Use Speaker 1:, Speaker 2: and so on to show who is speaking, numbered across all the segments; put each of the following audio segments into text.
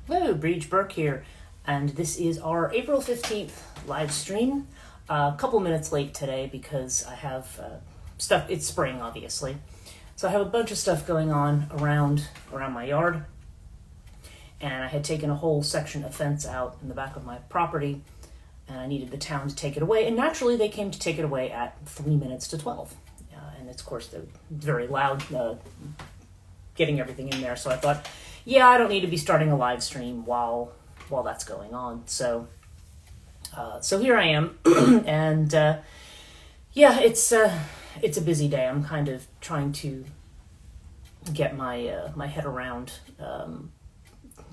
Speaker 1: Hello, Breach Burke here, and this is our April 15th live stream. A couple minutes late today because I have stuff, it's spring obviously, so I have a bunch of stuff going on around my yard, and I had taken a whole section of fence out in the back of my property, and I needed the town to take it away, and naturally they came to take it away at 3 minutes to 12, and of course they're very loud getting everything in there, so I thought, yeah, I don't need to be starting a live stream while that's going on. So here I am, and yeah, it's a busy day. I'm kind of trying to get my my head around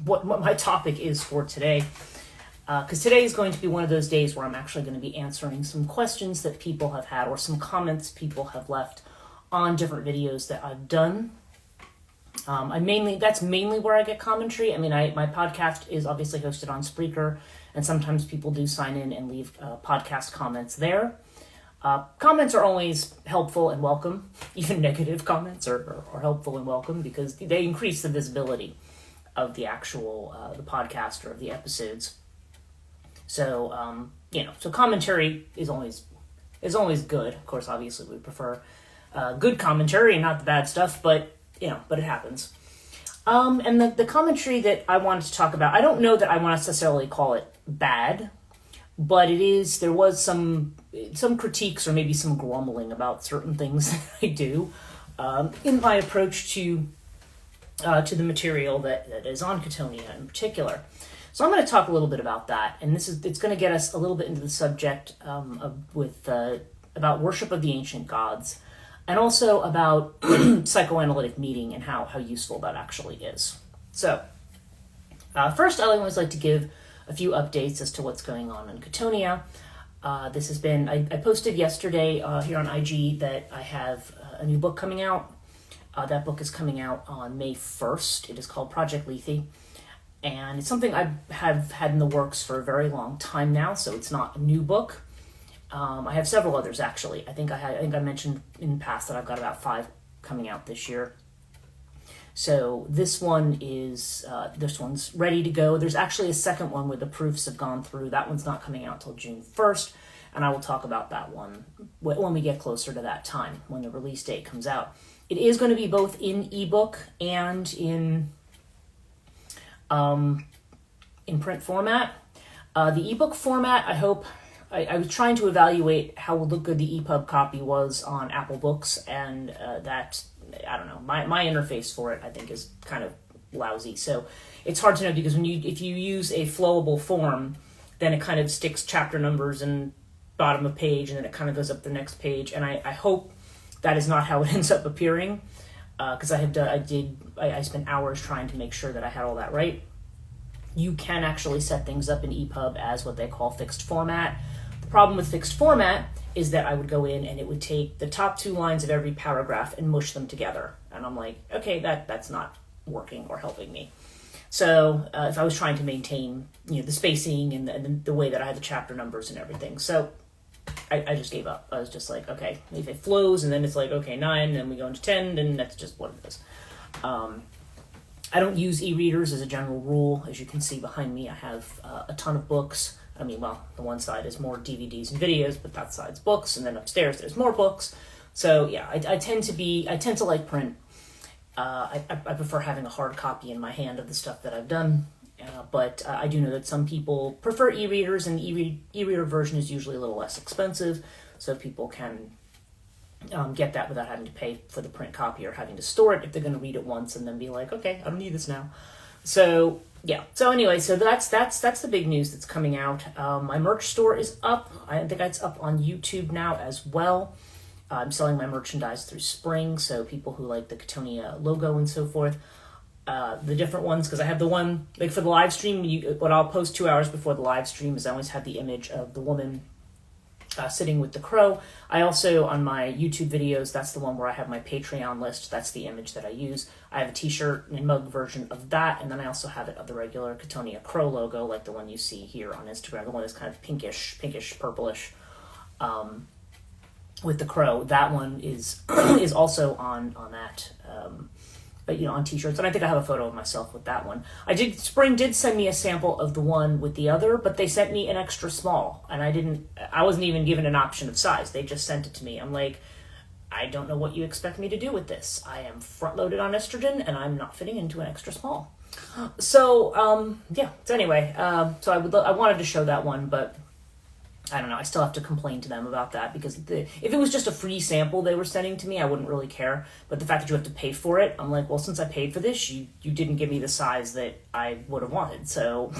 Speaker 1: what my topic is for today, because today is going to be one of those days where I'm actually going to be answering some questions that people have had or some comments people have left on different videos that I've done. That's mainly where I get commentary. I mean, my podcast is obviously hosted on Spreaker, and sometimes people do sign in and leave podcast comments there. Comments are always helpful and welcome. Even negative comments are helpful and welcome because they increase the visibility of the actual the podcast or of the episodes. So so commentary is always good. Of course, obviously we prefer good commentary and not the bad stuff, but it happens. And the commentary that I wanted to talk about, I don't know that I want to necessarily call it bad, but there was some critiques or maybe some grumbling about certain things that I do in my approach to the material that is on Chthonia in particular. So I'm going to talk a little bit about that, and it's going to get us a little bit into the subject about worship of the ancient gods, and also about psychoanalytic meaning and how useful that actually is. So, first, I always like to give a few updates as to what's going on in Chthonia. This has been, I posted yesterday here on IG that I have a new book coming out. That book is coming out on May 1st. It is called Project Lethe, and it's something I have had in the works for a very long time now, so it's not a new book. I have several others actually. I think I mentioned in the past that I've got about 5 coming out this year. So this one's ready to go. There's actually a second one where the proofs have gone through. That one's not coming out till June 1st, and I will talk about that one when we get closer to that time, when the release date comes out. It is going to be both in ebook and in print format. The ebook format, I was trying to evaluate how good the EPUB copy was on Apple Books, and that, I don't know, my interface for it, I think, is kind of lousy. So it's hard to know because if you use a flowable form, then it kind of sticks chapter numbers and bottom of page, and then it kind of goes up the next page. And I hope that is not how it ends up appearing, because I spent hours trying to make sure that I had all that right. You can actually set things up in EPUB as what they call fixed format. The problem with fixed format is that I would go in and it would take the top 2 lines of every paragraph and mush them together. And I'm like, okay, that's not working or helping me. So if I was trying to maintain the spacing and the way that I had the chapter numbers and everything. So I just gave up. I was just like, okay, if it flows and then it's like, okay, 9, and then we go into 10, then that's just what it is. I don't use e-readers as a general rule. As you can see behind me, I have a ton of books. I mean, well, the one side is more DVDs and videos, but that side's books, and then upstairs there's more books. So yeah, I tend to like print. I prefer having a hard copy in my hand of the stuff that I've done, but I do know that some people prefer e-readers, and the e-reader version is usually a little less expensive, so people can get that without having to pay for the print copy or having to store it if they're going to read it once and then be like, okay, I don't need this now. So yeah. So anyway, so that's the big news that's coming out. My merch store is up. I think it's up on YouTube now as well. I'm selling my merchandise through Spring, so people who like the Chthonia logo and so forth. The different ones, because I have the one, like for the live stream, what I'll post 2 hours before the live stream is I always have the image of the woman sitting with the crow. I also, on my YouTube videos, that's the one where I have my Patreon list. That's the image that I use. I have a t-shirt and mug version of that, and then I also have it of the regular Chthonia crow logo, like the one you see here on Instagram, the one that's kind of pinkish, purplish, with the crow. That one is is also on that on t-shirts, and I think I have a photo of myself with that one. Spring did send me a sample of the one with the other, but they sent me an extra small, and I wasn't even given an option of size. They just sent it to me. I'm like, I don't know what you expect me to do with this. I am front-loaded on estrogen, and I'm not fitting into an extra small. So, so anyway, so I wanted to show that one, but I don't know. I still have to complain to them about that, because if it was just a free sample they were sending to me, I wouldn't really care. But the fact that you have to pay for it, I'm like, well, since I paid for this, you didn't give me the size that I would have wanted. So,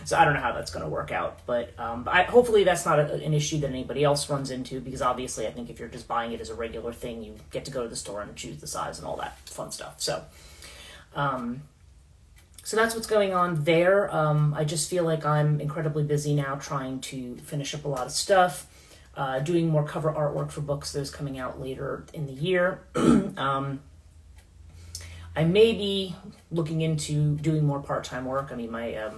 Speaker 1: so I don't know how that's going to work out. But hopefully that's not an issue that anybody else runs into, because obviously I think if you're just buying it as a regular thing, you get to go to the store and choose the size and all that fun stuff. So, so that's what's going on there. I just feel like I'm incredibly busy now trying to finish up a lot of stuff, doing more cover artwork for books that is coming out later in the year. I may be looking into doing more part-time work. I mean, my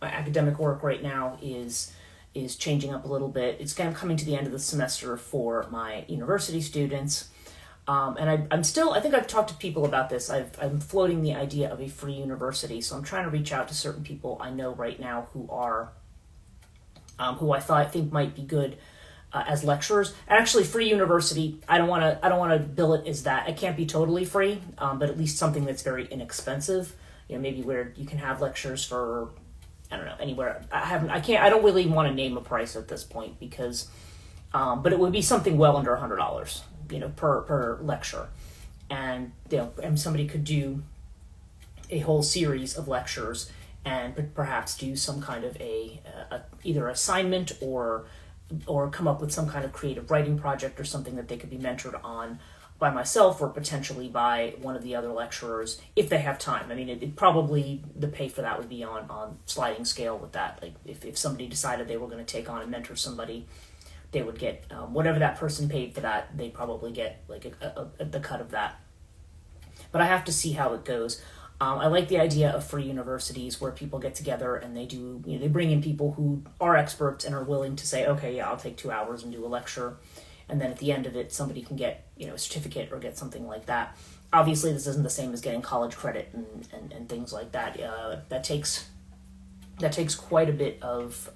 Speaker 1: academic work right now is changing up a little bit. It's kind of coming to the end of the semester for my university students. And I think I've talked to people about this. I'm floating the idea of a free university. So I'm trying to reach out to certain people I know right now who I think might be good as lecturers. And actually, free university, I don't want to bill it as that. It can't be totally free, but at least something that's very inexpensive. Maybe where you can have lectures for, I don't know, anywhere. I don't really want to name a price at this point, because, but it would be something well under $100. Per lecture. And, and somebody could do a whole series of lectures and perhaps do some kind of either assignment or come up with some kind of creative writing project or something that they could be mentored on by myself or potentially by one of the other lecturers if they have time. I mean, it probably, the pay for that would be on sliding scale with that. Like if somebody decided they were going to take on and mentor somebody, they would get whatever that person paid for that. They probably get like the cut of that. But I have to see how it goes. I like the idea of free universities where people get together and they do, they bring in people who are experts and are willing to say, okay, yeah, I'll take 2 hours and do a lecture. And then at the end of it, somebody can get, a certificate or get something like that. Obviously, this isn't the same as getting college credit and things like that. That takes quite a bit of,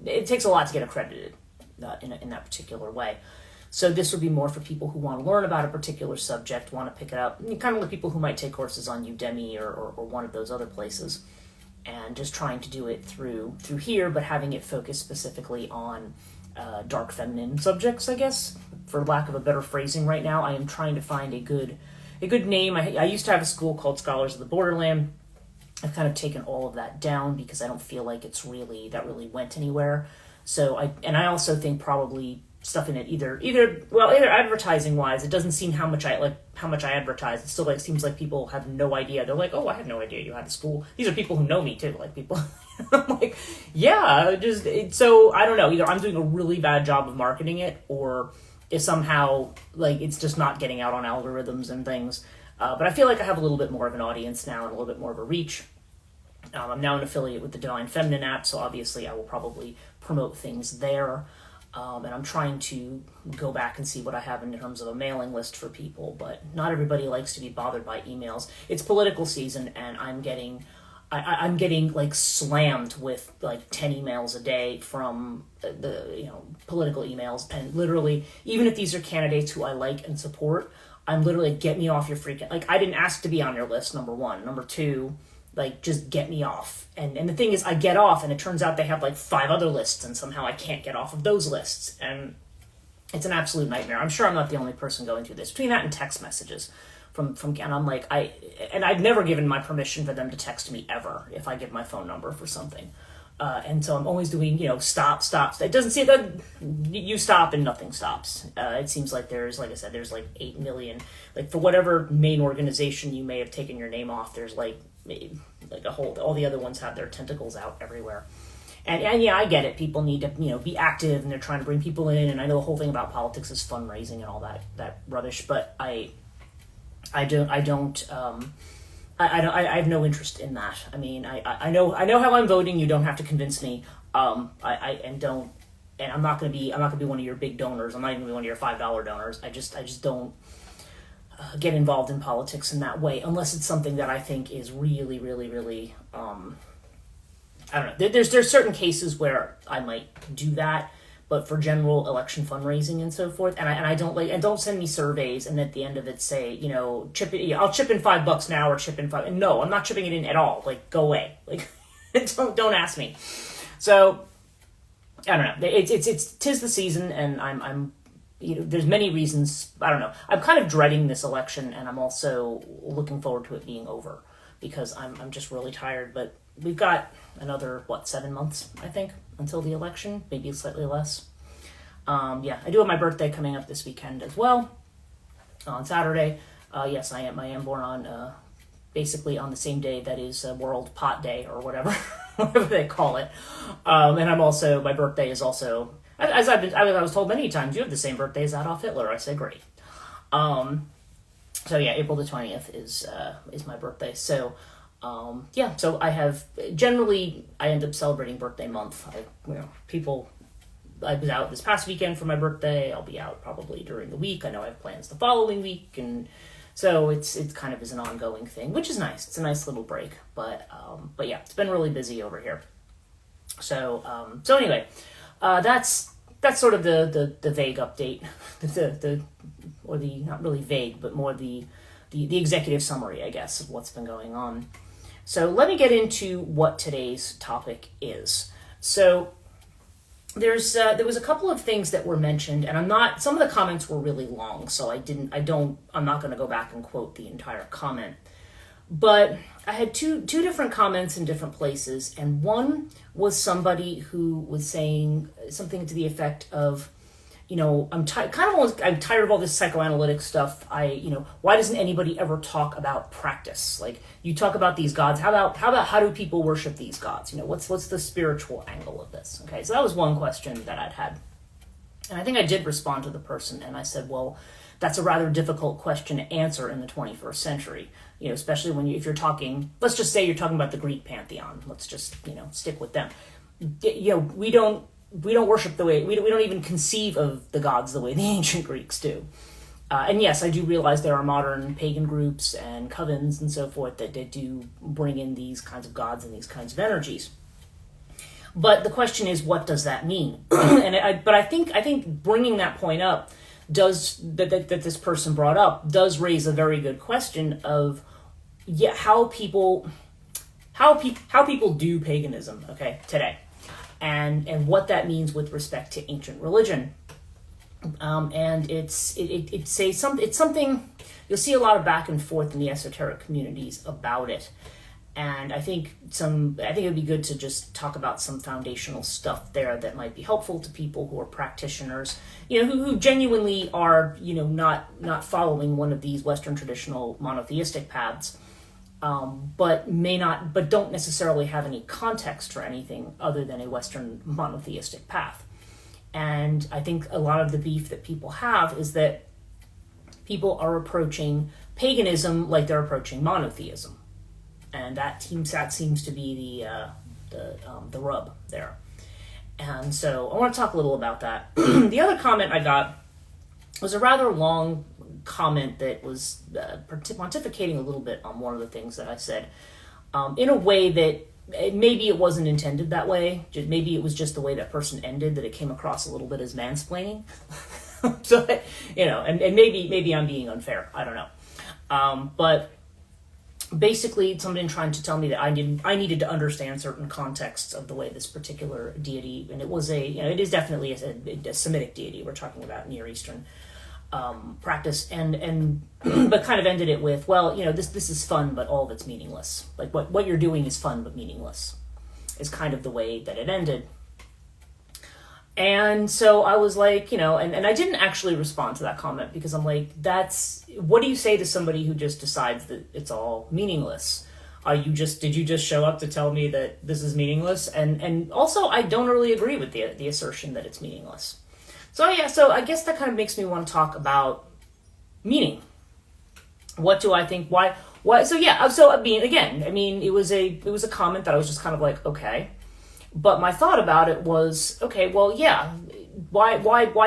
Speaker 1: it takes a lot to get accredited. In that particular way. So this would be more for people who want to learn about a particular subject, want to pick it up, kind of like people who might take courses on Udemy or one of those other places, and just trying to do it through here, but having it focus specifically on dark feminine subjects, I guess, for lack of a better phrasing right now. I am trying to find a good name. I used to have a school called Scholars of the Borderland. I've kind of taken all of that down because I don't feel like that really went anywhere. So I also think probably stuff in it either advertising wise, it doesn't seem how much I advertise. It still seems like people have no idea. They're like, oh, I had no idea you had a school. These are people who know me too, like people. I'm like, yeah, so I don't know. Either I'm doing a really bad job of marketing it, or if somehow it's just not getting out on algorithms and things. But I feel like I have a little bit more of an audience now and a little bit more of a reach. I'm now an affiliate with the Divine Feminine app, so obviously I will probably promote things there. And I'm trying to go back and see what I have in terms of a mailing list for people, but not everybody likes to be bothered by emails. It's political season, and I'm getting slammed with 10 emails a day from the political emails, and literally, even if these are candidates who I like and support, I'm literally, get me off your freaking, I didn't ask to be on your list, number one. Number two, just get me off. And the thing is, I get off, and it turns out they have 5 other lists, and somehow I can't get off of those lists. And it's an absolute nightmare. I'm sure I'm not the only person going through this. Between that and text messages from and I'm I've never given my permission for them to text me ever if I give my phone number for something. And so I'm always doing, stop. It doesn't see that you stop and nothing stops. It seems like there's, like I said, there's 8 million, for whatever main organization you may have taken your name off, there's a whole, all the other ones have their tentacles out everywhere. And yeah, I get it. People need to, be active, and they're trying to bring people in. And I know the whole thing about politics is fundraising and all that rubbish, but I have no interest in that. I mean, I know how I'm voting. You don't have to convince me. And I'm not gonna be one of your big donors. I'm not even gonna be one of your $5 donors. I just don't. get involved in politics in that way, unless it's something that I think is really, really, really, I don't know. There's certain cases where I might do that, but for general election fundraising and so forth, and I don't like, and don't send me surveys and at the end of it say, chip it. I'll chip in $5 now or chip in five. And no, I'm not chipping it in at all. Like, go away. Like, don't ask me. So I don't know. Tis the season, and I'm there's many reasons. I don't know. I'm kind of dreading this election, and I'm also looking forward to it being over because I'm just really tired. But we've got another 7 months, I think, until the election, maybe slightly less. I do have my birthday coming up this weekend as well, on Saturday. Yes, I am born on basically on the same day that is World Pot Day or whatever, whatever they call it. And my birthday is also, as I was told many times, you have the same birthday as Adolf Hitler. I said, great. April the 20th is my birthday. So, so I have, generally, I end up celebrating birthday month. I was out this past weekend for my birthday. I'll be out probably during the week. I know I have plans the following week, and so it's kind of is an ongoing thing, which is nice. It's a nice little break, but it's been really busy over here. So anyway, that's sort of the vague update, or the not really vague, but more the executive summary, I guess, of what's been going on. So let me get into what today's topic is. So there was a couple of things that were mentioned, and some of the comments were really long, so I'm not going to go back and quote the entire comment. But I had two different comments in different places, and one was somebody who was saying something to the effect of, I'm tired of all this psychoanalytic stuff. Why doesn't anybody ever talk about practice? Like, you talk about these gods. How about how do people worship these gods? What's the spiritual angle of this? Okay, so that was one question that I'd had. And I think I did respond to the person, and I said, well, that's a rather difficult question to answer in the 21st century. Especially if you're talking, let's just say you're talking about the Greek pantheon. Let's just, stick with them. We don't worship the way, we don't even conceive of the gods the way the ancient Greeks do. And yes, I do realize there are modern pagan groups and covens and so forth that do bring in these kinds of gods and these kinds of energies. But the question is, what does that mean? But I think bringing that point up that this person brought up does raise a very good question of how people do paganism, okay, today. And what that means with respect to ancient religion, and it's something you'll see a lot of back and forth in the esoteric communities about it, and I think it would be good to just talk about some foundational stuff there that might be helpful to people who are practitioners, who genuinely are not following one of these Western traditional monotheistic paths. But don't necessarily have any context for anything other than a Western monotheistic path. And I think a lot of the beef that people have is that people are approaching paganism like they're approaching monotheism, and that seems to be the rub there. And so I want to talk a little about that. The other comment I got was a rather long comment that was pontificating a little bit on one of the things that I said, in a way that maybe it wasn't intended that way. Maybe it was just the way that person ended, that it came across a little bit as mansplaining. So, and maybe I'm being unfair. I don't know. But basically, somebody trying to tell me that I needed to understand certain contexts of the way this particular deity, and it was it is definitely a Semitic deity. We're talking about Near Eastern practice, and but kind of ended it with, well, this is fun, but all of it's meaningless. Like what you're doing is fun but meaningless, is kind of the way that it ended. And so I was like, and I didn't actually respond to that comment, because I'm like, what do you say to somebody who just decides that it's all meaningless? Did you just show up to tell me that this is meaningless? And also, I don't really agree with the assertion that it's meaningless. So I guess that kind of makes me want to talk about meaning. What do I think? Why? So it was a comment that I was just kind of like, okay. But my thought about it was, okay, well, yeah, why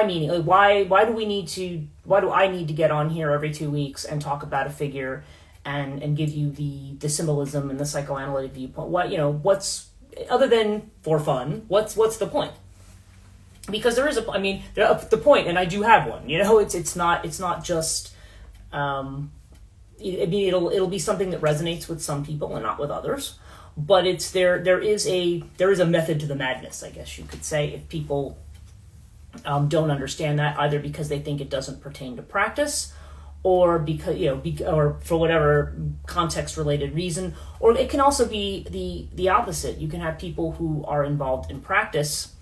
Speaker 1: meaning? Like, why do we need to I need to get on here every 2 weeks and talk about a figure and give you the symbolism and the psychoanalytic viewpoint? What's, other than for fun, what's the point? Because there is the point, and I do have one. It's not just. It'll be something that resonates with some people and not with others. But there is a method to the madness, I guess you could say, if people don't understand that, either because they think it doesn't pertain to practice, or because or for whatever context related reason, or it can also be the opposite. You can have people who are involved in practice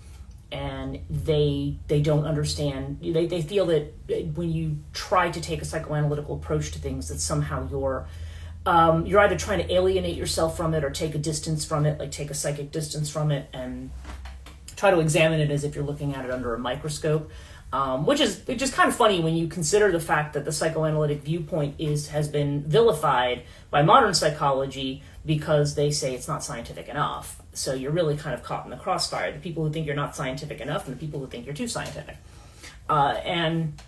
Speaker 1: and they don't understand. They feel that when you try to take a psychoanalytical approach to things, that somehow you're either trying to alienate yourself from it or take a distance from it, like take a psychic distance from it and try to examine it as if you're looking at it under a microscope, which is kind of funny when you consider the fact that the psychoanalytic viewpoint has been vilified by modern psychology because they say it's not scientific enough. So you're really kind of caught in the crossfire, the people who think you're not scientific enough and the people who think you're too scientific. And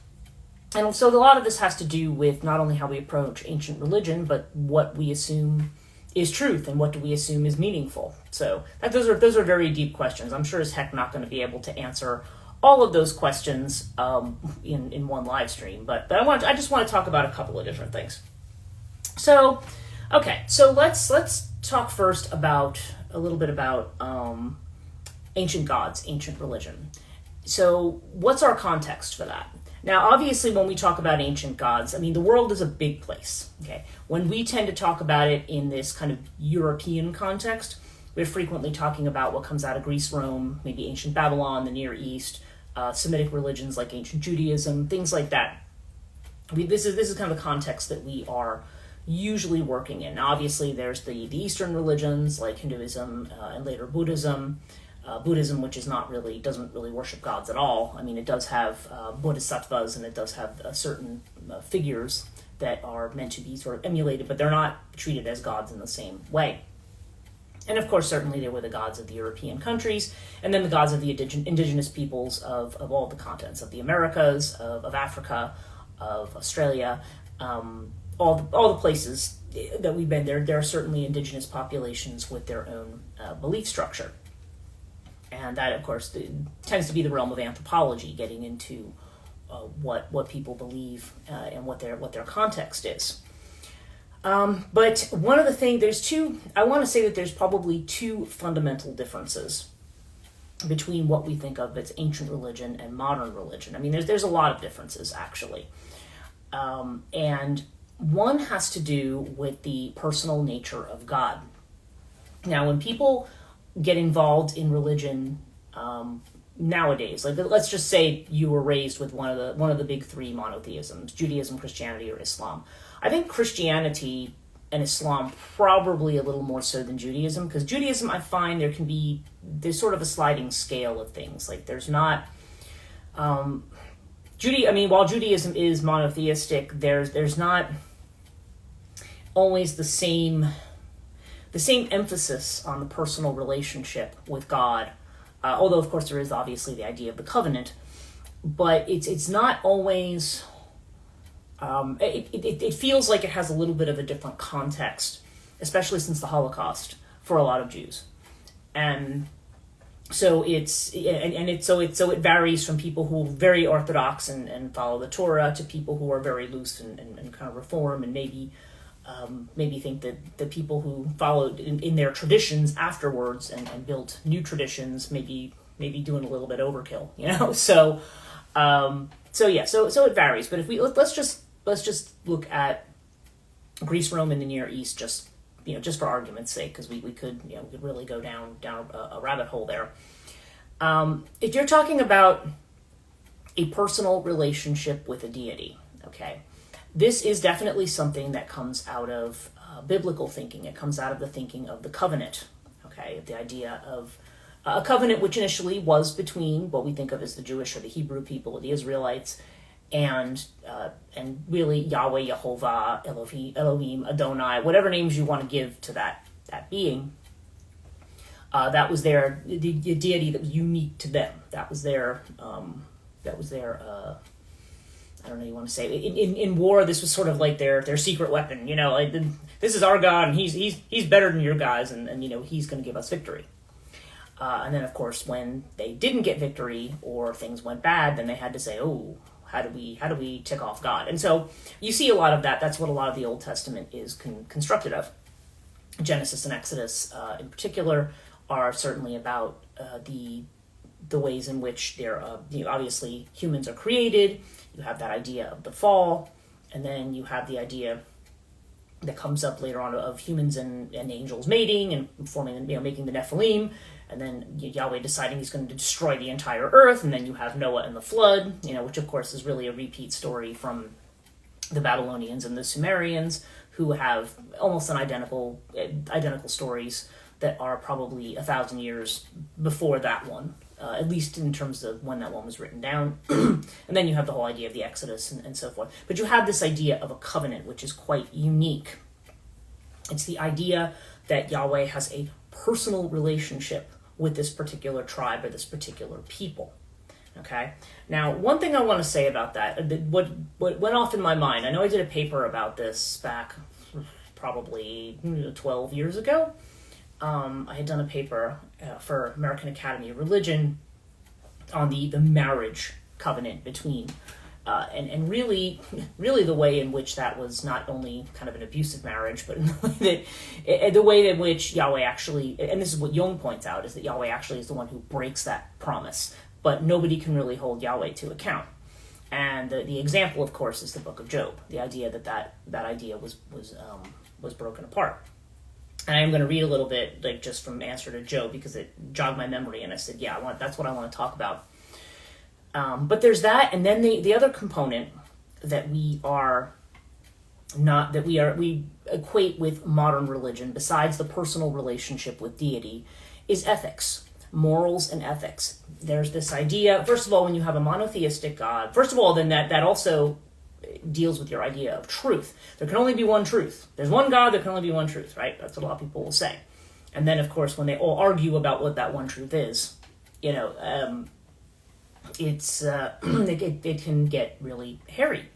Speaker 1: so a lot of this has to do with not only how we approach ancient religion, but what we assume is truth and what do we assume is meaningful. So those are very deep questions. I'm sure as heck not going to be able to answer all of those questions in one live stream, but I just want to talk about a couple of different things. So, okay, so let's talk first about a little bit about ancient gods, ancient religion. So what's our context for that? Now, obviously, when we talk about ancient gods, the world is a big place, okay? When we tend to talk about it in this kind of European context, we're frequently talking about what comes out of Greece, Rome, maybe ancient Babylon, the Near East, Semitic religions like ancient Judaism, things like that. This is kind of the context that we are usually working in. Now, obviously, there's the Eastern religions like Hinduism and later Buddhism. Buddhism, which doesn't really worship gods at all. It does have bodhisattvas, and it does have certain figures that are meant to be sort of emulated, but they're not treated as gods in the same way. And of course, certainly there were the gods of the European countries, and then the gods of the indigenous peoples of all the continents, of the Americas, of Africa, of Australia, all the places that we've been. There are certainly indigenous populations with their own belief structure. And that, of course, tends to be the realm of anthropology, getting into what people believe and what their context is. But one of the things, I want to say that there's probably two fundamental differences between what we think of as ancient religion and modern religion. There's a lot of differences, actually. And one has to do with the personal nature of God. Now, when people get involved in religion nowadays, like let's just say you were raised with one of the big three monotheisms, Judaism, Christianity, or Islam. I think Christianity and Islam probably a little more so than Judaism, because Judaism, I find there's sort of a sliding scale of things. Like there's not while Judaism is monotheistic, there's not always the same emphasis on the personal relationship with God, although of course there is obviously the idea of the covenant, but it's not always. It feels like it has a little bit of a different context, especially since the Holocaust for a lot of Jews, and so it varies from people who are very orthodox and follow the Torah to people who are very loose and kind of reform and maybe think that the people who followed in their traditions afterwards and built new traditions maybe doing a little bit overkill, So it varies. But if let's just look at Greece, Rome, and the Near East, just for argument's sake, because we could really go down a rabbit hole there. If you're talking about a personal relationship with a deity, okay. This is definitely something that comes out of biblical thinking. It comes out of the thinking of the covenant, okay? The idea of a covenant which initially was between what we think of as the Jewish or the Hebrew people, the Israelites, and really Yahweh, Yehovah, Elohim, Adonai, whatever names you want to give to that being. That was the deity that was unique to them. That was their I don't know, you want to say, in war, this was sort of like their secret weapon, like, this is our God, and he's better than your guys, and he's going to give us victory. And then, of course, when they didn't get victory or things went bad, then they had to say, oh, how do we tick off God? And so you see a lot of that. That's what a lot of the Old Testament is constructed of. Genesis and Exodus, in particular, are certainly about the ways in which they're obviously humans are created. You have that idea of the fall, and then you have the idea that comes up later on of humans and angels mating and forming, making the Nephilim, and then Yahweh deciding he's going to destroy the entire earth, and then you have Noah and the flood, which of course is really a repeat story from the Babylonians and the Sumerians, who have almost an identical stories that are probably 1,000 years before that one, at least in terms of when that one was written down. And then you have the whole idea of the Exodus and so forth. But you have this idea of a covenant, which is quite unique. It's the idea that Yahweh has a personal relationship with this particular tribe or this particular people. Okay? Now, one thing I want to say about that, what went off in my mind, I know I did a paper about this back probably 12 years ago. I had done a paper for American Academy of Religion on the marriage covenant between, and really the way in which that was not only kind of an abusive marriage, but in the way in which Yahweh actually, and this is what Jung points out, is that Yahweh actually is the one who breaks that promise, but nobody can really hold Yahweh to account. And the example, of course, is the Book of Job. The idea that idea was broken apart. And I am going to read a little bit, like just from answer to Job, because it jogged my memory, and I said, yeah, that's what I want to talk about. But there's that, and then the other component that we equate with modern religion, besides the personal relationship with deity, is ethics, morals and ethics. There's this idea, first of all, when you have a monotheistic God, first of all, then that also deals with your idea of truth. There can only be one truth. There's one God, there can only be one truth, right? That's what a lot of people will say. And then, of course, when they all argue about what that one truth is, it's it can get really hairy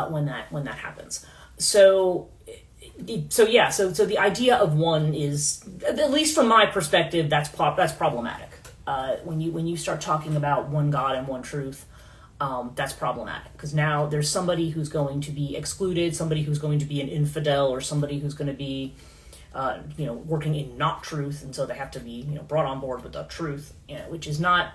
Speaker 1: when that happens. So the idea of one is, at least from my perspective, that's problematic. When you start talking about one God and one truth, that's problematic, because now there's somebody who's going to be excluded, somebody who's going to be an infidel, or somebody who's going to be working in not truth, and so they have to be brought on board with the truth, which is not,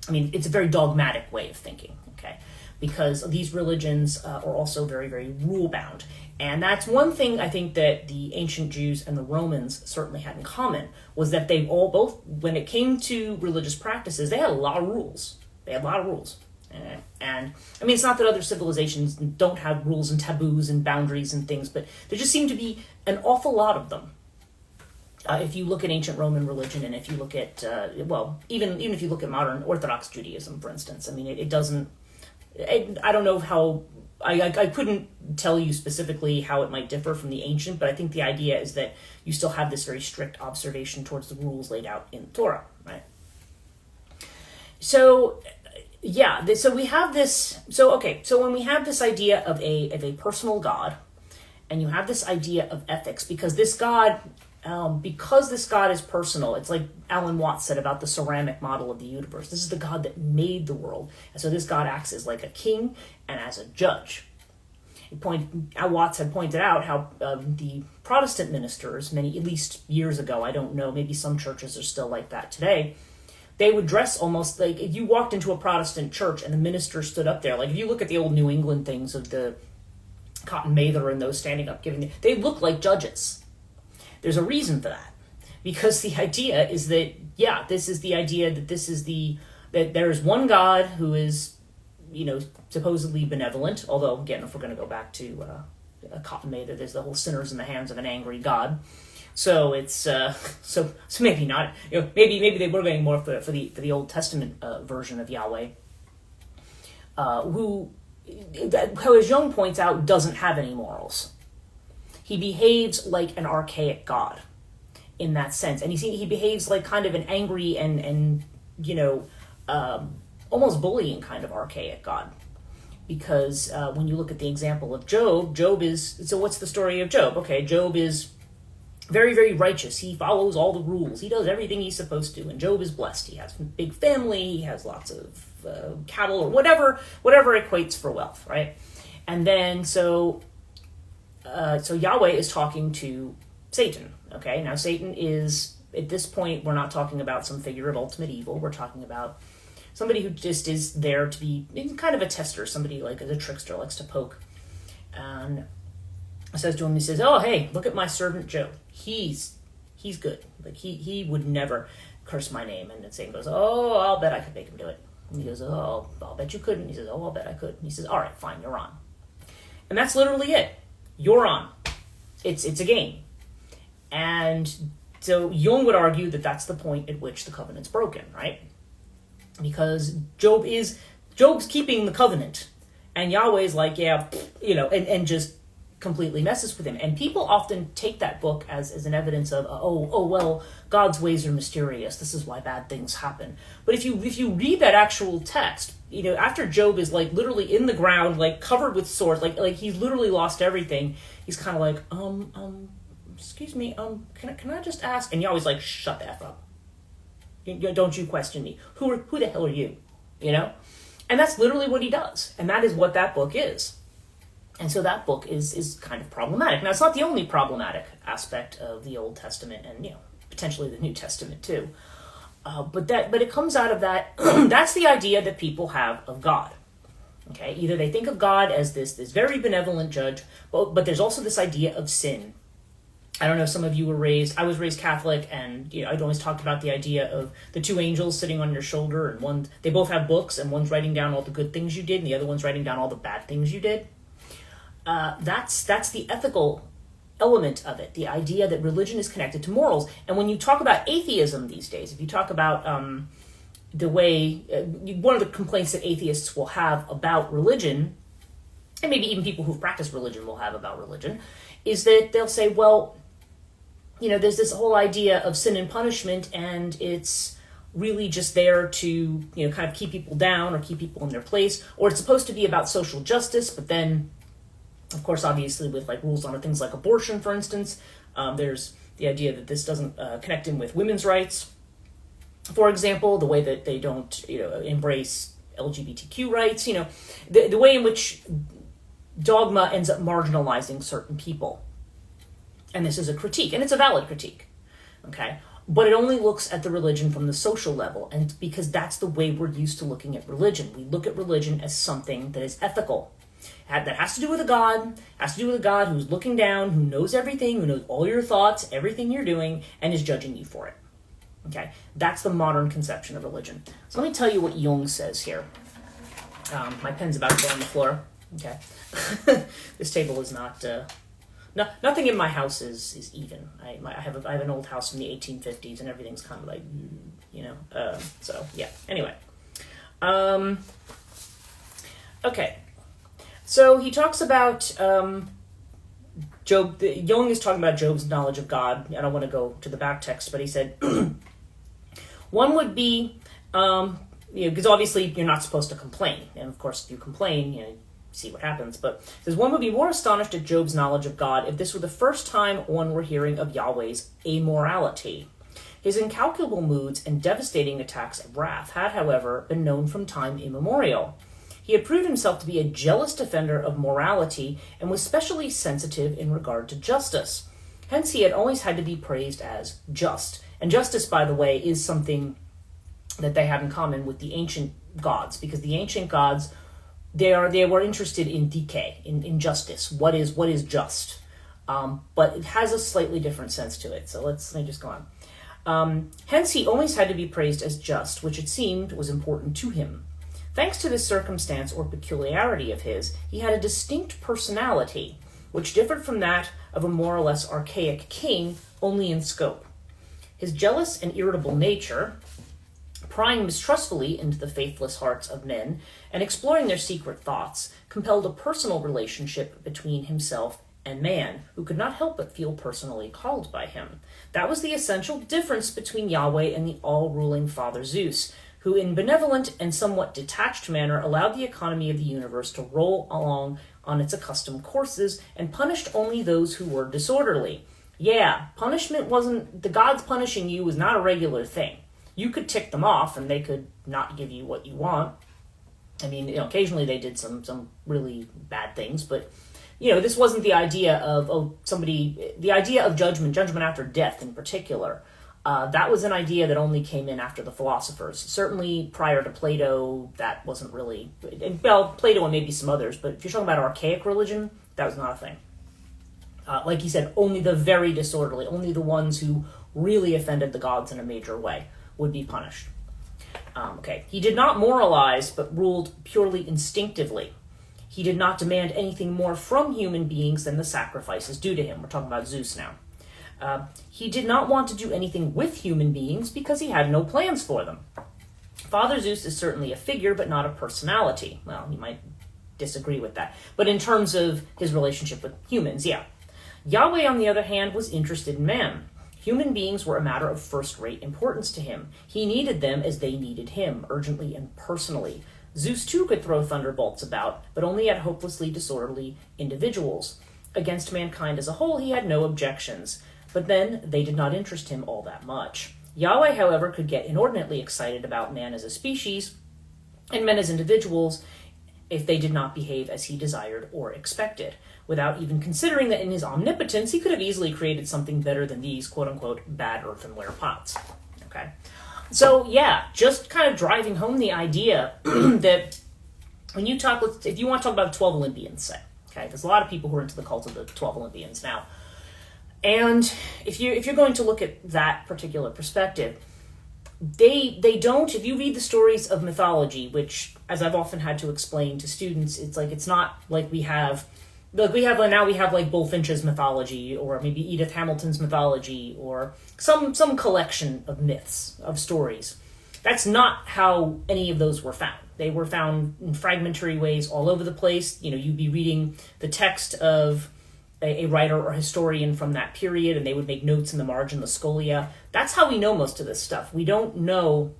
Speaker 1: it's a very dogmatic way of thinking, okay? Because these religions are also very, very rule-bound. And that's one thing I think that the ancient Jews and the Romans certainly had in common, was that they both, when it came to religious practices, they had a lot of rules. And it's not that other civilizations don't have rules and taboos and boundaries and things, but there just seem to be an awful lot of them. If you look at ancient Roman religion, and if you look at, even if you look at modern Orthodox Judaism, for instance, it doesn't, I don't know how, I couldn't tell you specifically how it might differ from the ancient, but I think the idea is that you still have this very strict observation towards the rules laid out in the Torah, right? So, yeah, so we have this, so when we have this idea of a personal God, and you have this idea of ethics, because this God is personal, it's like Alan Watts said about the ceramic model of the universe. This is the God that made the world, and so this God acts as like a king and as a judge. Watts had pointed out how the Protestant ministers, at least years ago, I don't know, maybe some churches are still like that today, they would dress almost like, if you walked into a Protestant church and the minister stood up there, like if you look at the old New England things of the Cotton Mather and those standing up they look like judges. There's a reason for that, because the idea is that, this is the idea that that there's one God who is, supposedly benevolent, although, again, if we're going to go back to Cotton Mather, there's the whole sinners in the hands of an angry God. So it's so maybe not. Maybe they were going more for the Old Testament version of Yahweh, who, as Jung points out, doesn't have any morals. He behaves like an archaic God in that sense, and he behaves like kind of an angry and almost bullying kind of archaic God. because when you look at the example of Job is, so what's the story of Job? Okay, Job is very, very righteous. He follows all the rules. He does everything he's supposed to, and Job is blessed. He has a big family. He has lots of cattle or whatever equates for wealth, right? And then so Yahweh is talking to Satan. Okay, now Satan is, at this point, we're not talking about some figure of ultimate evil. We're talking about somebody who just is there to be kind of a tester, somebody like a trickster, likes to poke. And says to him, he says, "Oh, hey, look at my servant Job. He's good. Like he would never curse my name." And then Satan goes, "Oh, I'll bet I could make him do it." And he goes, "Oh, I'll bet you couldn't." He says, "Oh, I'll bet I could." And he says, "All right, fine, you're on." And that's literally it. You're on. It's a game. And so Jung would argue that that's the point at which the covenant's broken, right? Because Job's keeping the covenant, and Yahweh's like, yeah, and just completely messes with him. And people often take that book as an evidence of, well, God's ways are mysterious. This is why bad things happen. But if you read that actual text, after Job is like literally in the ground, like covered with swords, like he's literally lost everything, he's kind of like, excuse me, can I just ask? And Yahweh's like, shut the F up. Don't you question me. Who the hell are you? And that's literally what he does. And that is what that book is. And so that book is kind of problematic. Now, it's not the only problematic aspect of the Old Testament and, potentially the New Testament too. But it comes out of that. That's the idea that people have of God. Okay, either they think of God as this very benevolent judge, but there's also this idea of sin. I don't know, some of you were I was raised Catholic, and I'd always talked about the idea of the two angels sitting on your shoulder, and they both have books, and one's writing down all the good things you did, and the other one's writing down all the bad things you did. That's the ethical element of it, the idea that religion is connected to morals. And when you talk about atheism these days, if you talk about the way, one of the complaints that atheists will have about religion, and maybe even people who've practiced religion will have about religion, is that they'll say, well, there's this whole idea of sin and punishment, and it's really just there to, kind of keep people down or keep people in their place, or it's supposed to be about social justice, but then, of course, obviously with like rules on things like abortion, for instance, there's the idea that this doesn't connect in with women's rights. For example, the way that they don't, embrace LGBTQ rights, the way in which dogma ends up marginalizing certain people. And this is a critique, and it's a valid critique, okay? But it only looks at the religion from the social level, and because that's the way we're used to looking at religion. We look at religion as something that is ethical, that has to do with a God, who's looking down, who knows everything, who knows all your thoughts, everything you're doing, and is judging you for it, okay? That's the modern conception of religion. So let me tell you what Jung says here. My pen's about to go on the floor, okay? This table is not... nothing in my house is even. I have an old house from the 1850s, and everything's kind of like, so yeah. Anyway, okay. So he talks about Job. Jung is talking about Job's knowledge of God. I don't want to go to the back text, but he said one would be, because obviously you're not supposed to complain, and of course if you complain, see what happens. But it says one would be more astonished at Job's knowledge of God if this were the first time one were hearing of Yahweh's amorality. His incalculable moods and devastating attacks of wrath had, however, been known from time immemorial. He had proved himself to be a jealous defender of morality and was specially sensitive in regard to justice. Hence, he had always had to be praised as just. And justice, by the way, is something that they have in common with the ancient gods, because the ancient gods, they were interested in decay, in justice. What is just? But it has a slightly different sense to it. So let me just go on. Hence, he always had to be praised as just, which it seemed was important to him. Thanks to this circumstance or peculiarity of his, he had a distinct personality, which differed from that of a more or less archaic king only in scope. His jealous and irritable nature, prying mistrustfully into the faithless hearts of men and exploring their secret thoughts, compelled a personal relationship between himself and man, who could not help but feel personally called by him. That was the essential difference between Yahweh and the all-ruling Father Zeus, who in benevolent and somewhat detached manner allowed the economy of the universe to roll along on its accustomed courses and punished only those who were disorderly. Yeah, punishment wasn't, the gods punishing you was not a regular thing. You could tick them off and they could not give you what you want. I mean, occasionally they did some really bad things, but, this wasn't the idea of, the idea of judgment after death in particular. That was an idea that only came in after the philosophers. Certainly prior to Plato, that wasn't really, well, Plato and maybe some others, but if you're talking about archaic religion, that was not a thing. Like he said, only the very disorderly, only the ones who really offended the gods in a major way would be punished. He did not moralize, but ruled purely instinctively. He did not demand anything more from human beings than the sacrifices due to him. We're talking about Zeus now. He did not want to do anything with human beings because he had no plans for them. Father Zeus is certainly a figure, but not a personality. Well, you might disagree with that. But in terms of his relationship with humans, yeah. Yahweh, on the other hand, was interested in man. Human beings were a matter of first-rate importance to him. He needed them as they needed him, urgently and personally. Zeus, too, could throw thunderbolts about, but only at hopelessly disorderly individuals. Against mankind as a whole, he had no objections. But then, they did not interest him all that much. Yahweh, however, could get inordinately excited about man as a species, and men as individuals, if they did not behave as he desired or expected, without even considering that in his omnipotence, he could have easily created something better than these quote-unquote bad earthenware pots. Okay? So, yeah, just kind of driving home the idea that when you talk, if you want to talk about the 12 Olympians, say, okay, there's a lot of people who are into the cult of the 12 Olympians now. And if you're going to look at that particular perspective, they don't, if you read the stories of mythology, which, as I've often had to explain to students, it's not like we have like Bullfinch's mythology, or maybe Edith Hamilton's mythology, or some collection of myths, of stories. That's not how any of those were found. They were found in fragmentary ways all over the place. You'd be reading the text of a writer or historian from that period, and they would make notes in the margin, the scholia. That's how we know most of this stuff. We don't know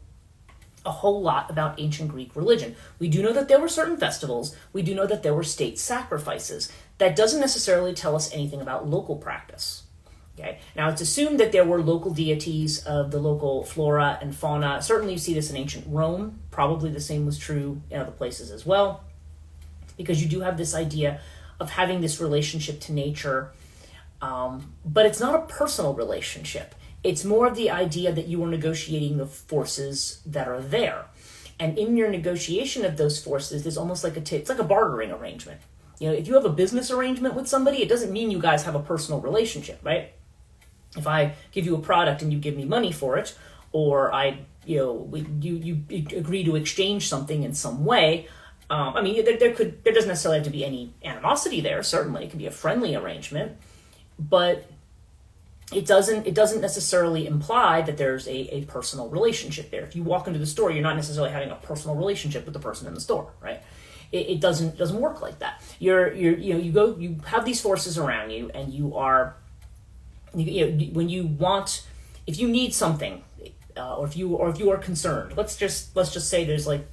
Speaker 1: a whole lot about ancient Greek religion. We do know that there were certain festivals. We do know that there were state sacrifices. That doesn't necessarily tell us anything about local practice. Okay? Now, it's assumed that there were local deities of the local flora and fauna. Certainly you see this in ancient Rome. Probably the same was true in other places as well, because you do have this idea of having this relationship to nature, but it's not a personal relationship. It's more of the idea that you are negotiating the forces that are there. And in your negotiation of those forces, there's almost like it's like a bartering arrangement. If you have a business arrangement with somebody, it doesn't mean you guys have a personal relationship, right? If I give you a product and you give me money for it, or you agree to exchange something in some way, there doesn't necessarily have to be any animosity there. Certainly, it can be a friendly arrangement, but it doesn't necessarily imply that there's a personal relationship there. If you walk into the store, you're not necessarily having a personal relationship with the person in the store, right? It doesn't work like that. You have these forces around you, and when you want, if you need something, or if you are concerned, let's just say there's like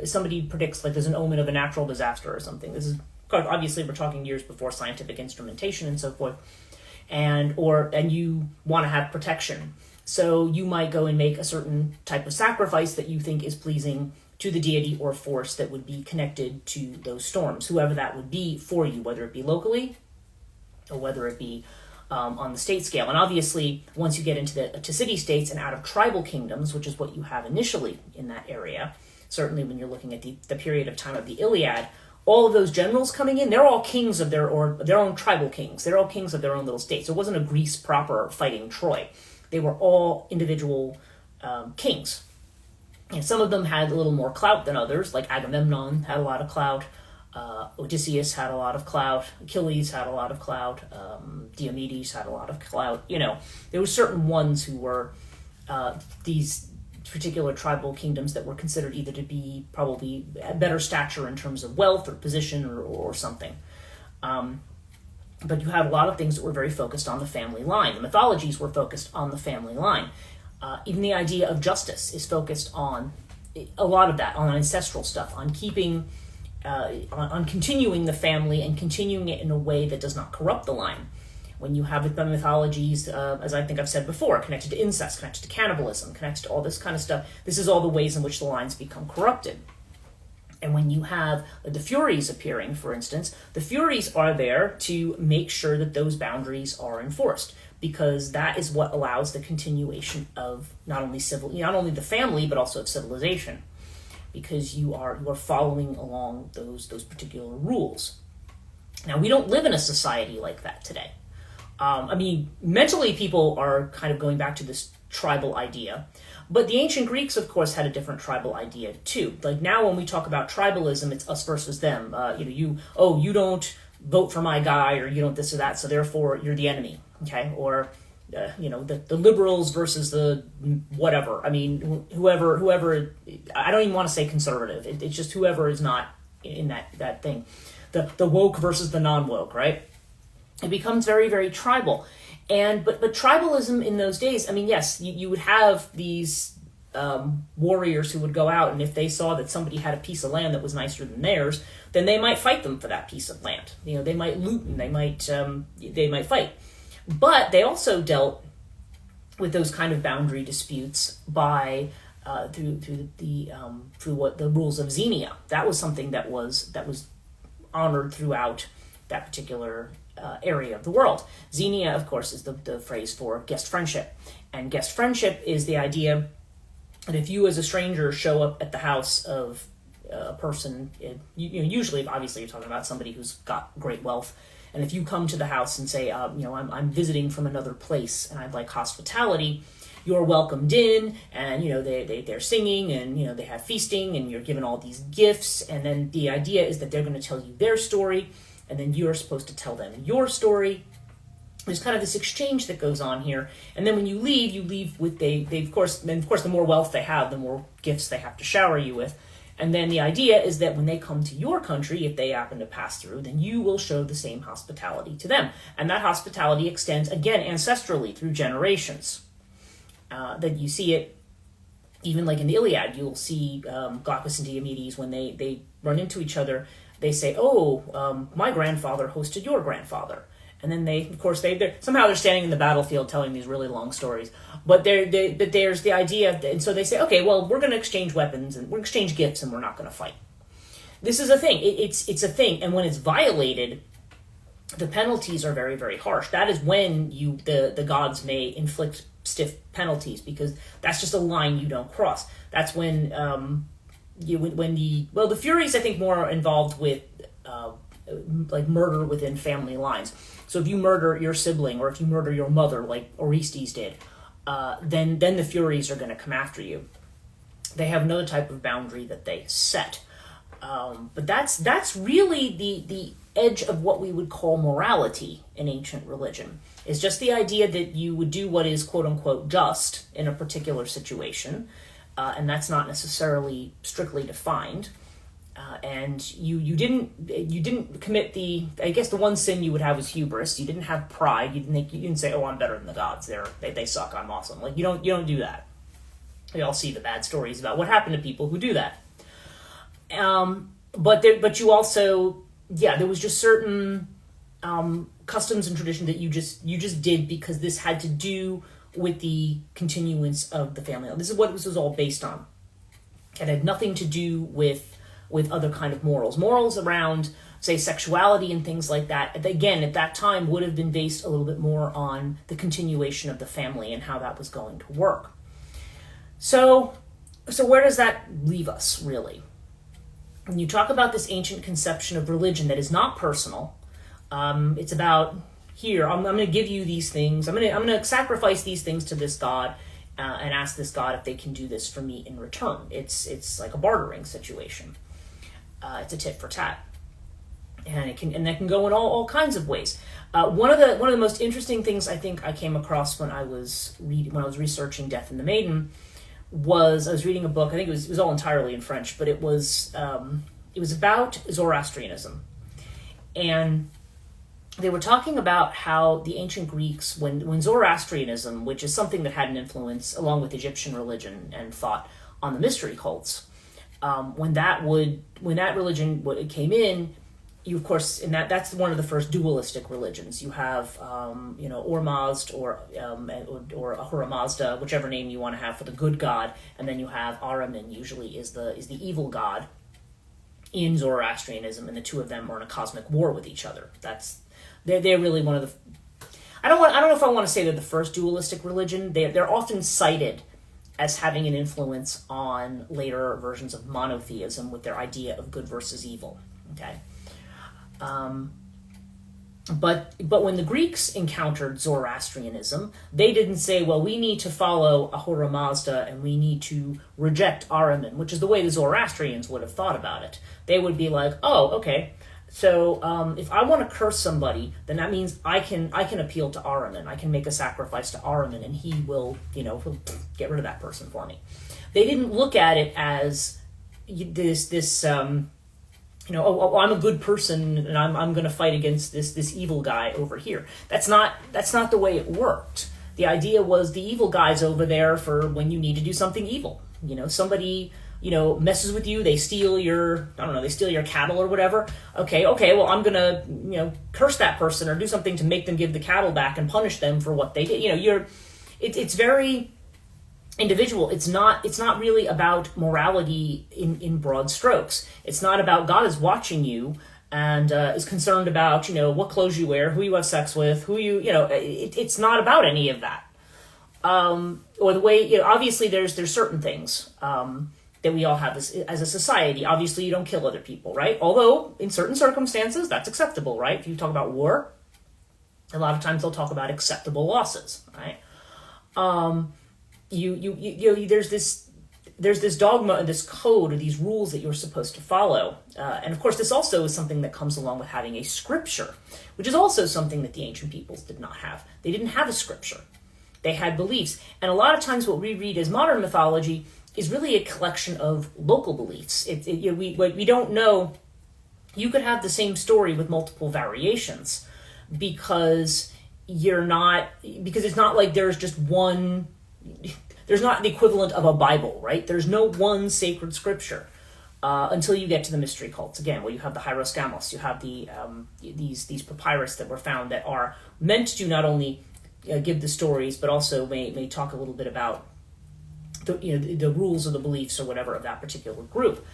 Speaker 1: somebody predicts like there's an omen of a natural disaster or something. This is obviously, we're talking years before scientific instrumentation and so forth, and you want to have protection. So you might go and make a certain type of sacrifice that you think is pleasing to the deity or force that would be connected to those storms, whoever that would be for you, whether it be locally or whether it be on the state scale. And obviously, once you get into city-states and out of tribal kingdoms, which is what you have initially in that area, certainly when you're looking at the period of time of the Iliad, all of those generals coming in, they're all kings of their own tribal kings. They're all kings of their own little states. It wasn't a Greece proper fighting Troy. They were all individual kings. And some of them had a little more clout than others, like Agamemnon had a lot of clout, Odysseus had a lot of clout, Achilles had a lot of clout, Diomedes had a lot of clout. There were certain ones who were these particular tribal kingdoms that were considered either to be probably at better stature in terms of wealth or position or something. But you had a lot of things that were very focused on the family line. The mythologies were focused on the family line. Even the idea of justice is focused on a lot of that, on ancestral stuff, on keeping, on continuing the family and continuing it in a way that does not corrupt the line. When you have the mythologies, as I think I've said before, connected to incest, connected to cannibalism, connected to all this kind of stuff, this is all the ways in which the lines become corrupted. And when you have the Furies appearing, for instance, the Furies are there to make sure that those boundaries are enforced, because that is what allows the continuation of not only the family, but also of civilization, because you are following along those particular rules. Now, we don't live in a society like that today. Mentally, people are kind of going back to this tribal idea. But the ancient Greeks, of course, had a different tribal idea, too. Like now when we talk about tribalism, it's us versus them. You don't vote for my guy, or you don't this or that, so therefore you're the enemy, okay? Or, the liberals versus the whatever. I mean, whoever, I don't even want to say conservative. It's just whoever is not in that thing. The woke versus the non-woke, right? It becomes very, very tribal. But tribalism in those days, yes, you would have these warriors who would go out, and if they saw that somebody had a piece of land that was nicer than theirs, then they might fight them for that piece of land. They might loot and they might fight. But they also dealt with those kind of boundary disputes by through what the rules of Xenia. That was something that was honored throughout that particular area of the world. Xenia, of course, is the phrase for guest friendship. And guest friendship is the idea that if you as a stranger show up at the house of a person, usually, obviously, you're talking about somebody who's got great wealth, and if you come to the house and say, I'm visiting from another place and I'd like hospitality, you're welcomed in, and they're singing, and they have feasting, and you're given all these gifts, and then the idea is that they're going to tell you their story, and then you're supposed to tell them your story. There's kind of this exchange that goes on here, and then when you leave with they of course, the more wealth they have, the more gifts they have to shower you with, and then the idea is that when they come to your country, if they happen to pass through, then you will show the same hospitality to them, and that hospitality extends again ancestrally through generations. That you see it even like in the Iliad. You'll see Glaucus and Diomedes when they run into each other. They say, my grandfather hosted your grandfather. And then they're standing in the battlefield telling these really long stories. But there's the idea, and so they say, okay, well, we're going to exchange weapons, and we're going to exchange gifts, and we're not going to fight. This is a thing. It's a thing, and when it's violated, the penalties are very, very harsh. That is when the gods may inflict stiff penalties, because that's just a line you don't cross. That's when the Furies, I think, more are involved with like murder within family lines. So if you murder your sibling, or if you murder your mother, like Orestes did, then the Furies are going to come after you. They have another type of boundary that they set, but that's really the edge of what we would call morality in ancient religion. It's just the idea that you would do what is quote unquote just in a particular situation, and that's not necessarily strictly defined. And you didn't commit the one sin you would have is hubris. You didn't have pride. You didn't say, I'm better than the gods. They suck. I'm awesome. Like you don't do that. We all see the bad stories about what happened to people who do that. But you also, there was just certain customs and tradition that you just did because this had to do with the continuance of the family. This is what this was all based on. It had nothing to do with other kind of morals. Morals around, say, sexuality and things like that, again, at that time would have been based a little bit more on the continuation of the family and how that was going to work. So where does that leave us, really? When you talk about this ancient conception of religion that is not personal, it's about, here, I'm going to give you these things, I'm going to sacrifice these things to this god, and ask this god if they can do this for me in return. It's like a bartering situation. It's a tit for tat, and that can go in all kinds of ways. One of the most interesting things I think I came across when I was researching Death and the Maiden was I was reading a book. I think it was all entirely in French, but it was about Zoroastrianism, and they were talking about how the ancient Greeks, when Zoroastrianism, which is something that had an influence along with Egyptian religion and thought on the mystery cults, when that religion came in, you of course that's one of the first dualistic religions. You have Ormazd or Ahura Mazda, whichever name you want to have for the good god, and then you have Ahriman, usually is the evil god in Zoroastrianism, and the two of them are in a cosmic war with each other. They're really one of the. I don't know if I want to say they're the first dualistic religion. They're often cited as having an influence on later versions of monotheism with their idea of good versus evil. Okay. But when the Greeks encountered Zoroastrianism, they didn't say, well, we need to follow Ahura Mazda and we need to reject Ahriman, which is the way the Zoroastrians would have thought about it. They would be like, oh, okay, so if I want to curse somebody, then that means I can appeal to Ahriman. I can make a sacrifice to Ahriman, and he will, he'll get rid of that person for me. They didn't look at it as this I'm a good person and I'm going to fight against this evil guy over here. That's not the way it worked. The idea was the evil guy's over there for when you need to do something evil. Somebody messes with you, they steal your cattle or whatever. Okay, well, I'm going to, curse that person or do something to make them give the cattle back and punish them for what they did. It's very individual. It's not really about morality in broad strokes. It's not about God is watching you and is concerned about, what clothes you wear, who you have sex with, it's not about any of that. Or the way, obviously there's certain things, that we all have as a society. Obviously, you don't kill other people, right? Although, in certain circumstances, that's acceptable, right? If you talk about war, a lot of times they'll talk about acceptable losses, right? There's this dogma and this code or these rules that you're supposed to follow. And of course, this also is something that comes along with having a scripture, which is also something that the ancient peoples did not have. They didn't have a scripture. They had beliefs. And a lot of times what we read as modern mythology is really a collection of local beliefs. We don't know. You could have the same story with multiple variations because it's not like there's just one. There's not the equivalent of a Bible, right? There's no one sacred scripture until you get to the mystery cults. Again, where you have the Hieroskamos, you have these papyrus that were found that are meant to not only give the stories, but also may talk a little bit about the rules or the beliefs or whatever of that particular group.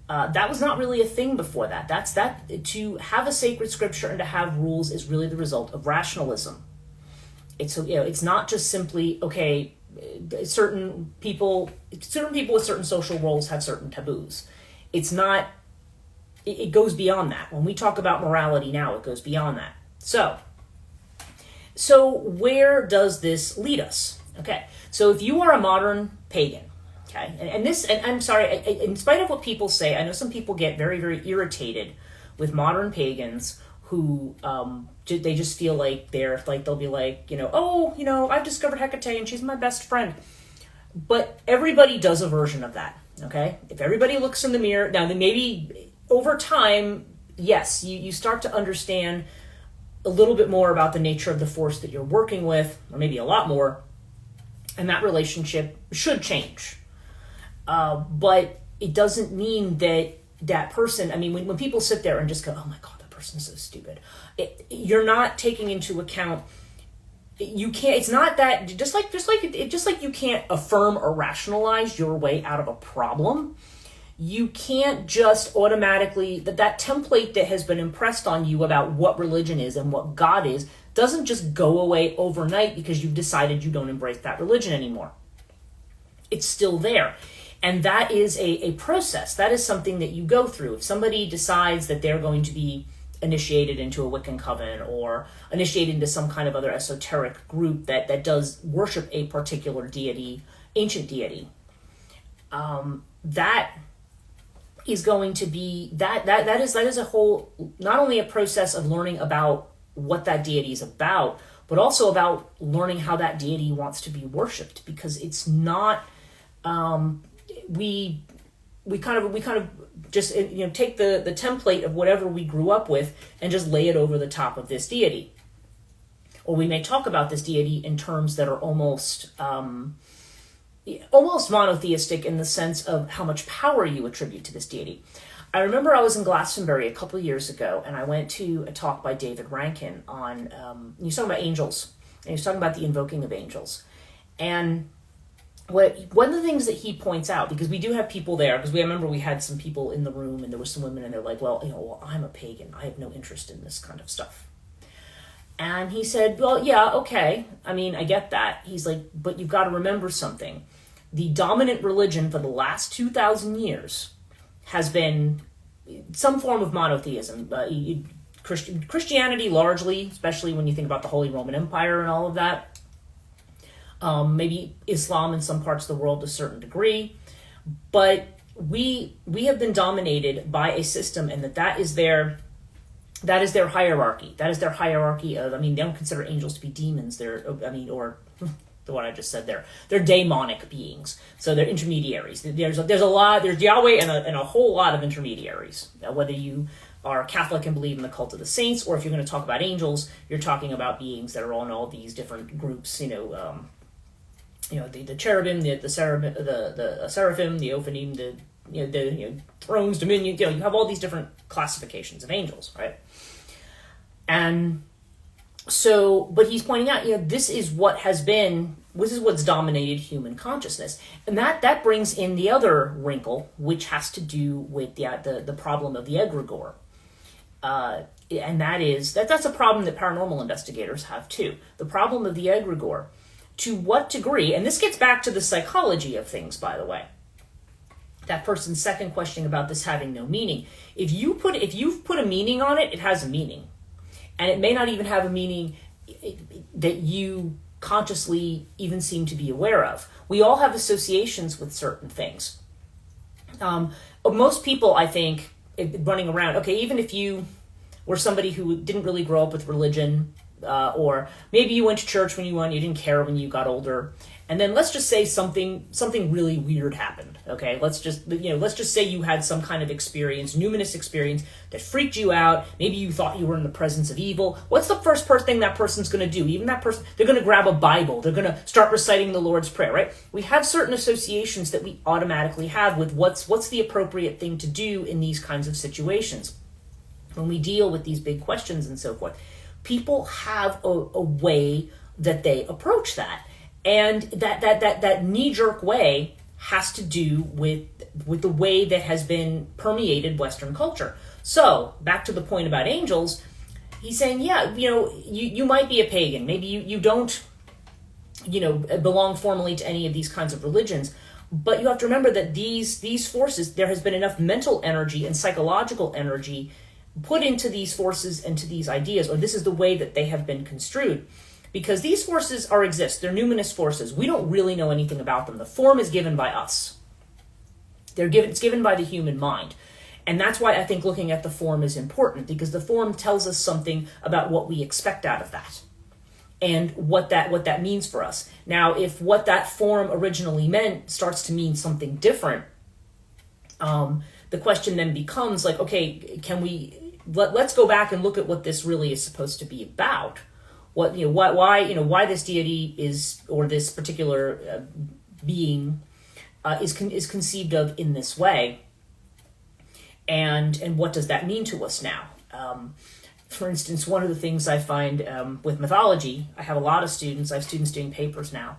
Speaker 1: That was not really a thing before that. To have a sacred scripture and to have rules is really the result of rationalism. It's not just simply, okay, certain people with certain social roles have certain taboos. It's not, it goes beyond that. When we talk about morality now, it goes beyond that. So where does this lead us? Okay, so if you are a modern pagan, okay, and I'm sorry, in spite of what people say, I know some people get very, very irritated with modern pagans who they just feel like they'll be like, I've discovered Hecate and she's my best friend. But everybody does a version of that, okay? If everybody looks in the mirror, now then maybe over time, yes, you start to understand a little bit more about the nature of the force that you're working with, or maybe a lot more, and that relationship should change. But it doesn't mean that person, when people sit there and just go, oh my God, that person's so stupid. You're not taking into account, you can't, it's not that, just like you can't affirm or rationalize your way out of a problem, you can't just automatically, that template that has been impressed on you about what religion is and what God is, doesn't just go away overnight because you've decided you don't embrace that religion anymore. It's still there. And that is a process. That is something that you go through. If somebody decides that they're going to be initiated into a Wiccan coven or initiated into some kind of other esoteric group that does worship a particular deity, ancient deity, that is going to be, that is a whole, not only a process of learning about what that deity is about, but also about learning how that deity wants to be worshipped, because it's not, we kind of just take the template of whatever we grew up with and just lay it over the top of this deity. Or we may talk about this deity in terms that are almost monotheistic in the sense of how much power you attribute to this deity. I remember I was in Glastonbury a couple of years ago, and I went to a talk by David Rankin on, he was talking about angels, and he was talking about the invoking of angels. And one of the things that he points out, because we do have people there, because I remember we had some people in the room, and there were some women, and they're like, well, I'm a pagan. I have no interest in this kind of stuff. And he said, well, yeah, okay. I mean, I get that. He's like, but you've got to remember something. The dominant religion for the last 2,000 years has been some form of monotheism. Christianity largely, especially when you think about the Holy Roman Empire and all of that. Maybe Islam in some parts of the world to a certain degree. But we have been dominated by a system, and that is their hierarchy. That is their hierarchy of, they don't consider angels to be demons. Or what I just said there. They're daemonic beings. So they're intermediaries. There's Yahweh and a whole lot of intermediaries. Whether you are Catholic and believe in the cult of the saints, or if you're going to talk about angels, you're talking about beings that are on all these different groups, the cherubim, the seraphim, the ophanim, the thrones, dominion, you have all these different classifications of angels, right? And so, but he's pointing out, this is what's dominated human consciousness. And that brings in the other wrinkle, which has to do with the problem of the egregore. And that's a problem that paranormal investigators have too. The problem of the egregore. To what degree, and this gets back to the psychology of things, by the way. That person's second question about this having no meaning. If you've put a meaning on it, it has a meaning. And it may not even have a meaning that you consciously even seem to be aware of. We all have associations with certain things. Most people, I think, running around, okay, even if you were somebody who didn't really grow up with religion, or maybe you went to church when you didn't care when you got older, and then let's just say something really weird happened. Okay, let's just say you had some kind of experience, numinous experience that freaked you out. Maybe you thought you were in the presence of evil. What's the first thing that person's going to do? Even that person, they're going to grab a Bible. They're going to start reciting the Lord's Prayer, right? We have certain associations that we automatically have with what's the appropriate thing to do in these kinds of situations when we deal with these big questions and so forth. People have a way that they approach that. And that knee-jerk way has to do with the way that has been permeated Western culture. So, back to the point about angels, he's saying, you might be a pagan. Maybe you don't, belong formally to any of these kinds of religions. But you have to remember that these forces, there has been enough mental energy and psychological energy put into these forces and to these ideas, or this is the way that they have been construed. Because these forces exist. They're numinous forces. We don't really know anything about them. The form is given by us. It's given by the human mind. And that's why I think looking at the form is important, because the form tells us something about what we expect out of that and what that means for us. Now, if what that form originally meant starts to mean something different, the question then becomes like, okay, let's go back and look at what this really is supposed to be about. Why this deity is, or this particular being is conceived of in this way, and what does that mean to us now? For instance, one of the things I find with mythology, I have a lot of students. I have students doing papers now,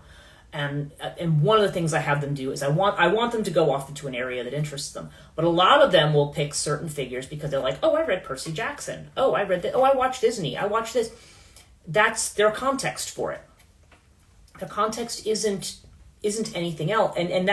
Speaker 1: and one of the things I have them do is I want them to go off into an area that interests them. But a lot of them will pick certain figures because they're like, oh, I read Percy Jackson. Oh, I read that. Oh, I watched Disney. I watched this. That's their context for it. The context isn't anything else, and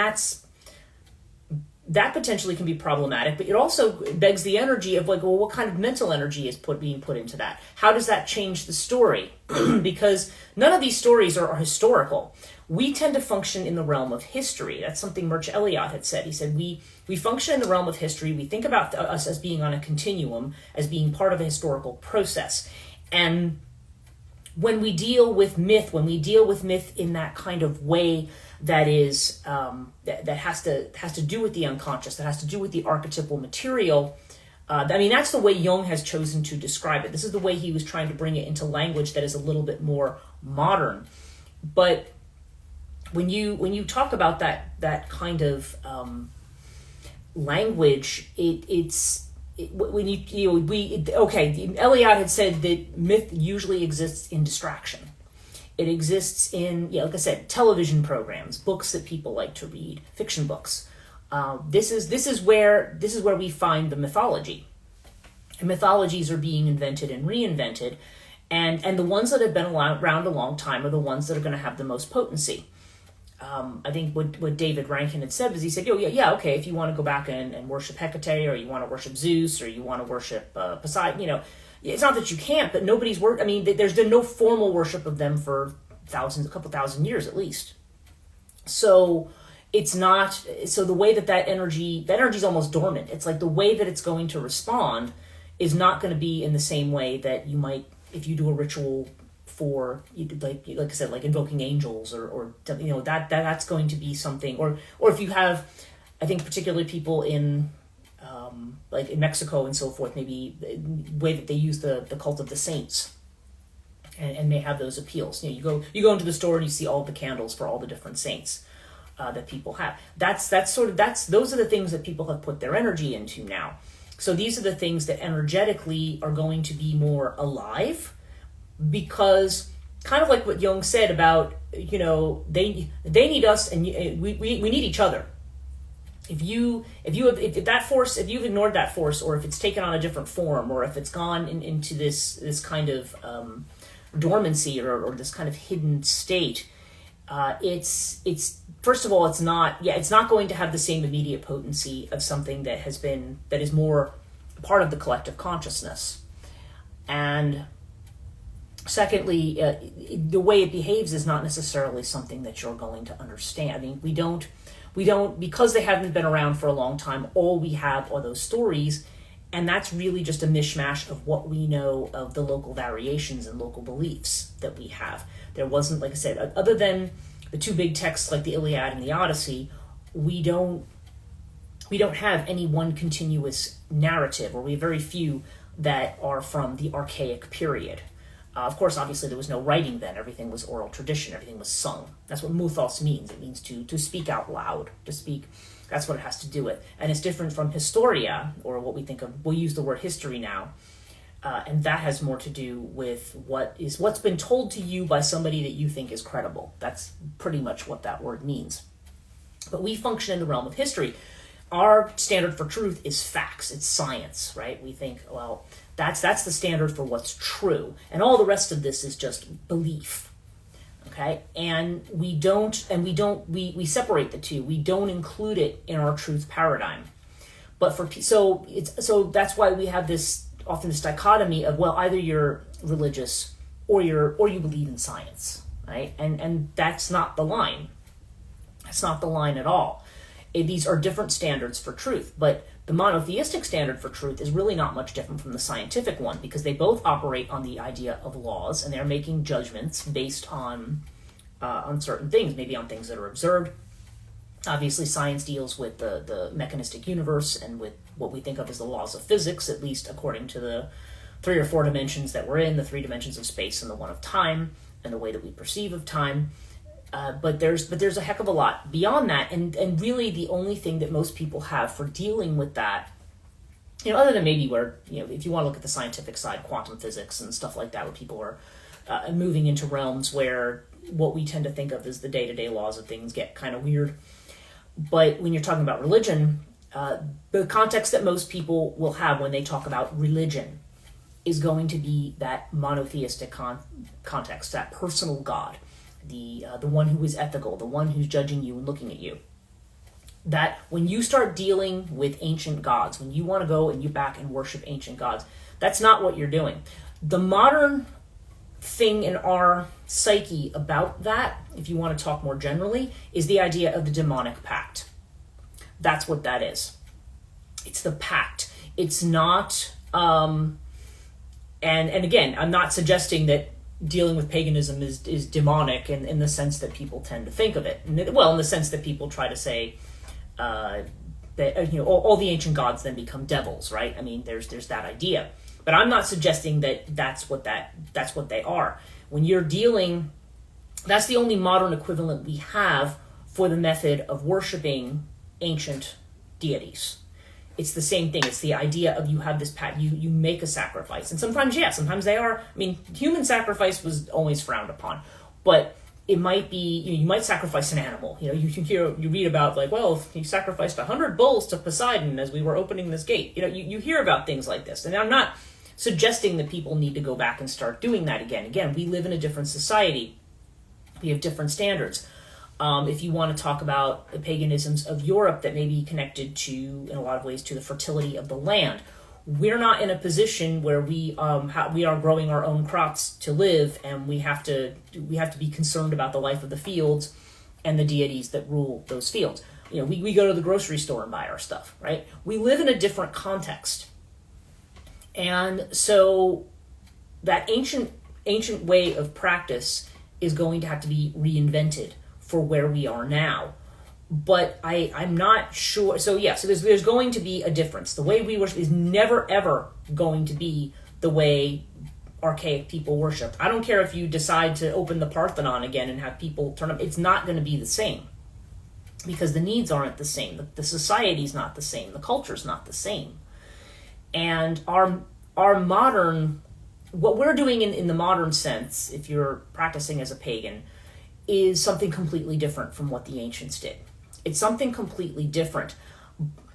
Speaker 1: that potentially can be problematic. But it also begs the energy of like, well, what kind of mental energy is being put into that? How does that change the story? Because none of these stories are historical. We tend to function in the realm of history. That's something Murch Eliot had said. He said we function in the realm of history. We think about us as being on a continuum, as being part of a historical process, and when we deal with myth, in that kind of way that is that has to do with the unconscious, that has to do with the archetypal material. That's the way Jung has chosen to describe it. This is the way he was trying to bring it into language that is a little bit more modern. But when you talk about that kind of language, Eliade had said that myth usually exists in distraction. It exists in, like I said, television programs, books that people like to read, fiction books. This is where we find the mythology. And mythologies are being invented and reinvented, and the ones that have been around a long time are the ones that are going to have the most potency. I think what David Rankin had said was, he said, okay, if you want to go back and worship Hecate, or you want to worship Zeus, or you want to worship Poseidon, it's not that you can't, but nobody's there's been no formal worship of them for a couple thousand years at least. So it's not, so the way that energy is almost dormant. It's like the way that it's going to respond is not going to be in the same way that you might, if you do a ritual for, like I said, like invoking angels or that's going to be something, or if you have, I think particularly people in like in Mexico and so forth, maybe the way that they use the cult of the saints, and may have those appeals. You go into the store and you see all the candles for all the different saints that people have. Those are the things that people have put their energy into now. So these are the things that energetically are going to be more alive, because kind of like what Jung said about, they need us and we need each other. If you've ignored that force, or if it's taken on a different form, or if it's gone into this kind of dormancy or this kind of hidden state, it's first of all, it's not going to have the same immediate potency of something that is more part of the collective consciousness. And secondly, the way it behaves is not necessarily something that you're going to understand. We don't, because they haven't been around for a long time, all we have are those stories, and that's really just a mishmash of what we know of the local variations and local beliefs that we have. There wasn't, like I said, other than the two big texts like the Iliad and the Odyssey, we don't have any one continuous narrative, or we have very few that are from the archaic period. Of course, obviously, there was no writing then. Everything was oral tradition. Everything was sung. That's what muthos means. It means to speak out loud, to speak. That's what it has to do with. And it's different from historia, or what we think of. We'll use the word history now. And that has more to do with what's been told to you by somebody that you think is credible. That's pretty much what that word means. But we function in the realm of history. Our standard for truth is facts. It's science, right? We think, well, that's the standard for what's true, and all the rest of this is just belief. Okay, and we separate the two. We don't include it in our truth paradigm. But so that's why we have this dichotomy of, well, either you're religious or you believe in science, right? And that's not the line. That's not the line at all. These are different standards for truth, but the monotheistic standard for truth is really not much different from the scientific one, because they both operate on the idea of laws, and they're making judgments based on certain things, maybe on things that are observed. Obviously, science deals with the mechanistic universe and with what we think of as the laws of physics, at least according to the 3 or 4 dimensions that we're in, the 3 dimensions of space and the one of time, and the way that we perceive of time. But there's a heck of a lot beyond that, and really the only thing that most people have for dealing with that, other than maybe where, if you want to look at the scientific side, quantum physics and stuff like that, where people are moving into realms where what we tend to think of as the day-to-day laws of things get kind of weird. But when you're talking about religion, the context that most people will have when they talk about religion is going to be that monotheistic context, that personal God. The one who is ethical, the one who's judging you and looking at you. That when you start dealing with ancient gods, when you want to go and you back and worship ancient gods, that's not what you're doing. The modern thing in our psyche about that, if you want to talk more generally, is the idea of the demonic pact. That's what that is. It's the pact. It's not, and again, I'm not suggesting that dealing with paganism is demonic in the sense that people tend to think of it. In the sense that people try to say that all the ancient gods then become devils, right? I mean, there's that idea, but I'm not suggesting that that's what they are. When you're dealing, that's the only modern equivalent we have for the method of worshiping ancient deities. It's the same thing. It's the idea of you have this you make a sacrifice, and sometimes they are. I mean, human sacrifice was always frowned upon, but it might be you might sacrifice an animal. You read about like, well, he sacrificed 100 bulls to Poseidon as we were opening this gate. You hear about things like this, and I'm not suggesting that people need to go back and start doing that again. Again, we live in a different society. We have different standards. If you want to talk about the paganisms of Europe that may be connected to, in a lot of ways, to the fertility of the land, we're not in a position where we are growing our own crops to live, and we have to be concerned about the life of the fields and the deities that rule those fields. We go to the grocery store and buy our stuff, right? We live in a different context, and so that ancient way of practice is going to have to be reinvented for where we are now. But I'm not sure. So there's going to be a difference. The way we worship is never ever going to be the way archaic people worship. I don't care if you decide to open the Parthenon again and have people turn up. It's not going to be the same because the needs aren't the same. The society's not the same. The culture's not the same. And our modern, what we're doing in the modern sense, if you're practicing as a pagan, is something completely different from what the ancients did. It's something completely different.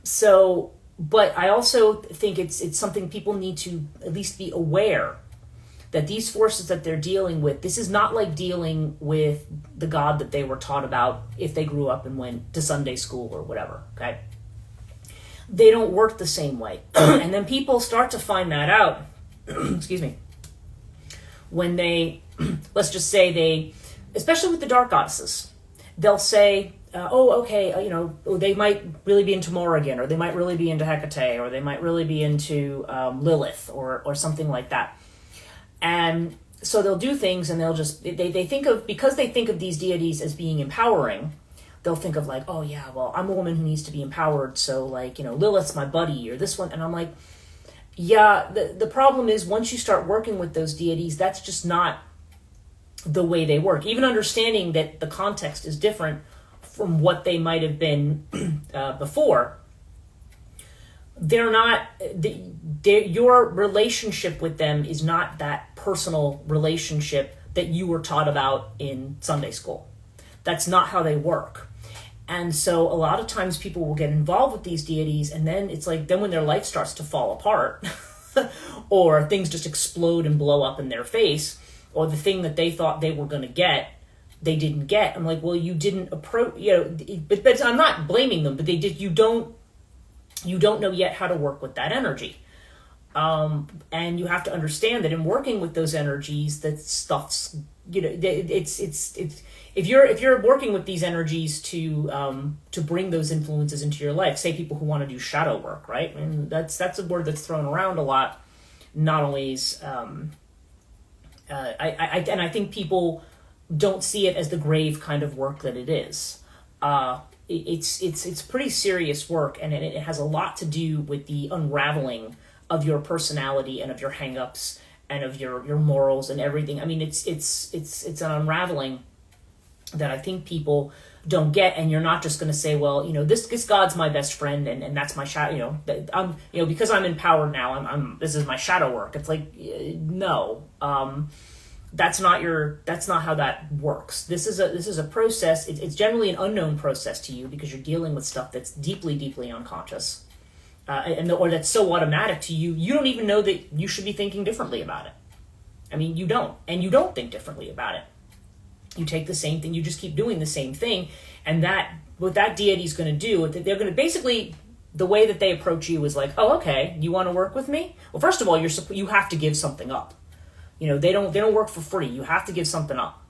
Speaker 1: So, but I also think it's something people need to at least be aware that these forces that they're dealing with, this is not like dealing with the God that they were taught about if they grew up and went to Sunday school or whatever, okay? They don't work the same way. And then people start to find that out, excuse me, when they, let's just say especially with the dark goddesses, they'll say, they might really be into Morrigan, or they might really be into Hecate, or they might really be into Lilith, or something like that. And so they'll do things, and they'll just, they think of, because they think of these deities as being empowering, they'll think of like, oh yeah, well, I'm a woman who needs to be empowered, so like, Lilith's my buddy, or this one, and I'm like, yeah, the problem is once you start working with those deities, that's just not the way they work. Even understanding that the context is different from what they might have been before, your relationship with them is not that personal relationship that you were taught about in Sunday school. That's not how they work. And so a lot of times people will get involved with these deities, and then it's like, then when their life starts to fall apart or things just explode and blow up in their face, or the thing that they thought they were going to get, they didn't get. I'm like, well, you didn't approach, but I'm not blaming them, but they did. You don't know yet how to work with that energy. And you have to understand that in working with those energies, that stuff's, it's if you're working with these energies to bring those influences into your life, say people who want to do shadow work, right? And that's a word that's thrown around a lot, not always, I think people don't see it as the grave kind of work that it is. It's pretty serious work, and it has a lot to do with the unraveling of your personality and of your hang-ups and of your morals and everything. I mean, it's an unraveling that I think people don't get, and you're not just going to say, well, this God's my best friend, and that's my shadow, because I'm empowered now, this is my shadow work. It's like, no, that's not how that works. This is a process. It's generally an unknown process to you because you're dealing with stuff that's deeply, deeply unconscious, or that's so automatic to you. You don't even know that you should be thinking differently about it. I mean, you don't think differently about it. You take the same thing, you just keep doing the same thing, and what that deity is going to do, they're going to basically, the way that they approach you is like, oh, okay, you want to work with me? Well, first of all, you have to give something up. They don't work for free. You have to give something up.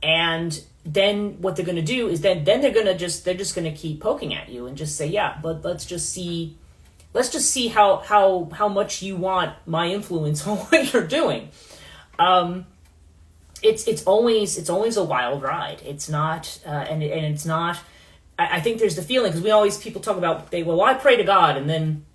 Speaker 1: And then what they're going to do is then they're just going to keep poking at you and just say, yeah, but let's just see how much you want my influence on what you're doing. It's always a wild ride. It's not, and it's not. I think there's the feeling, because people talk about, I pray to God, and then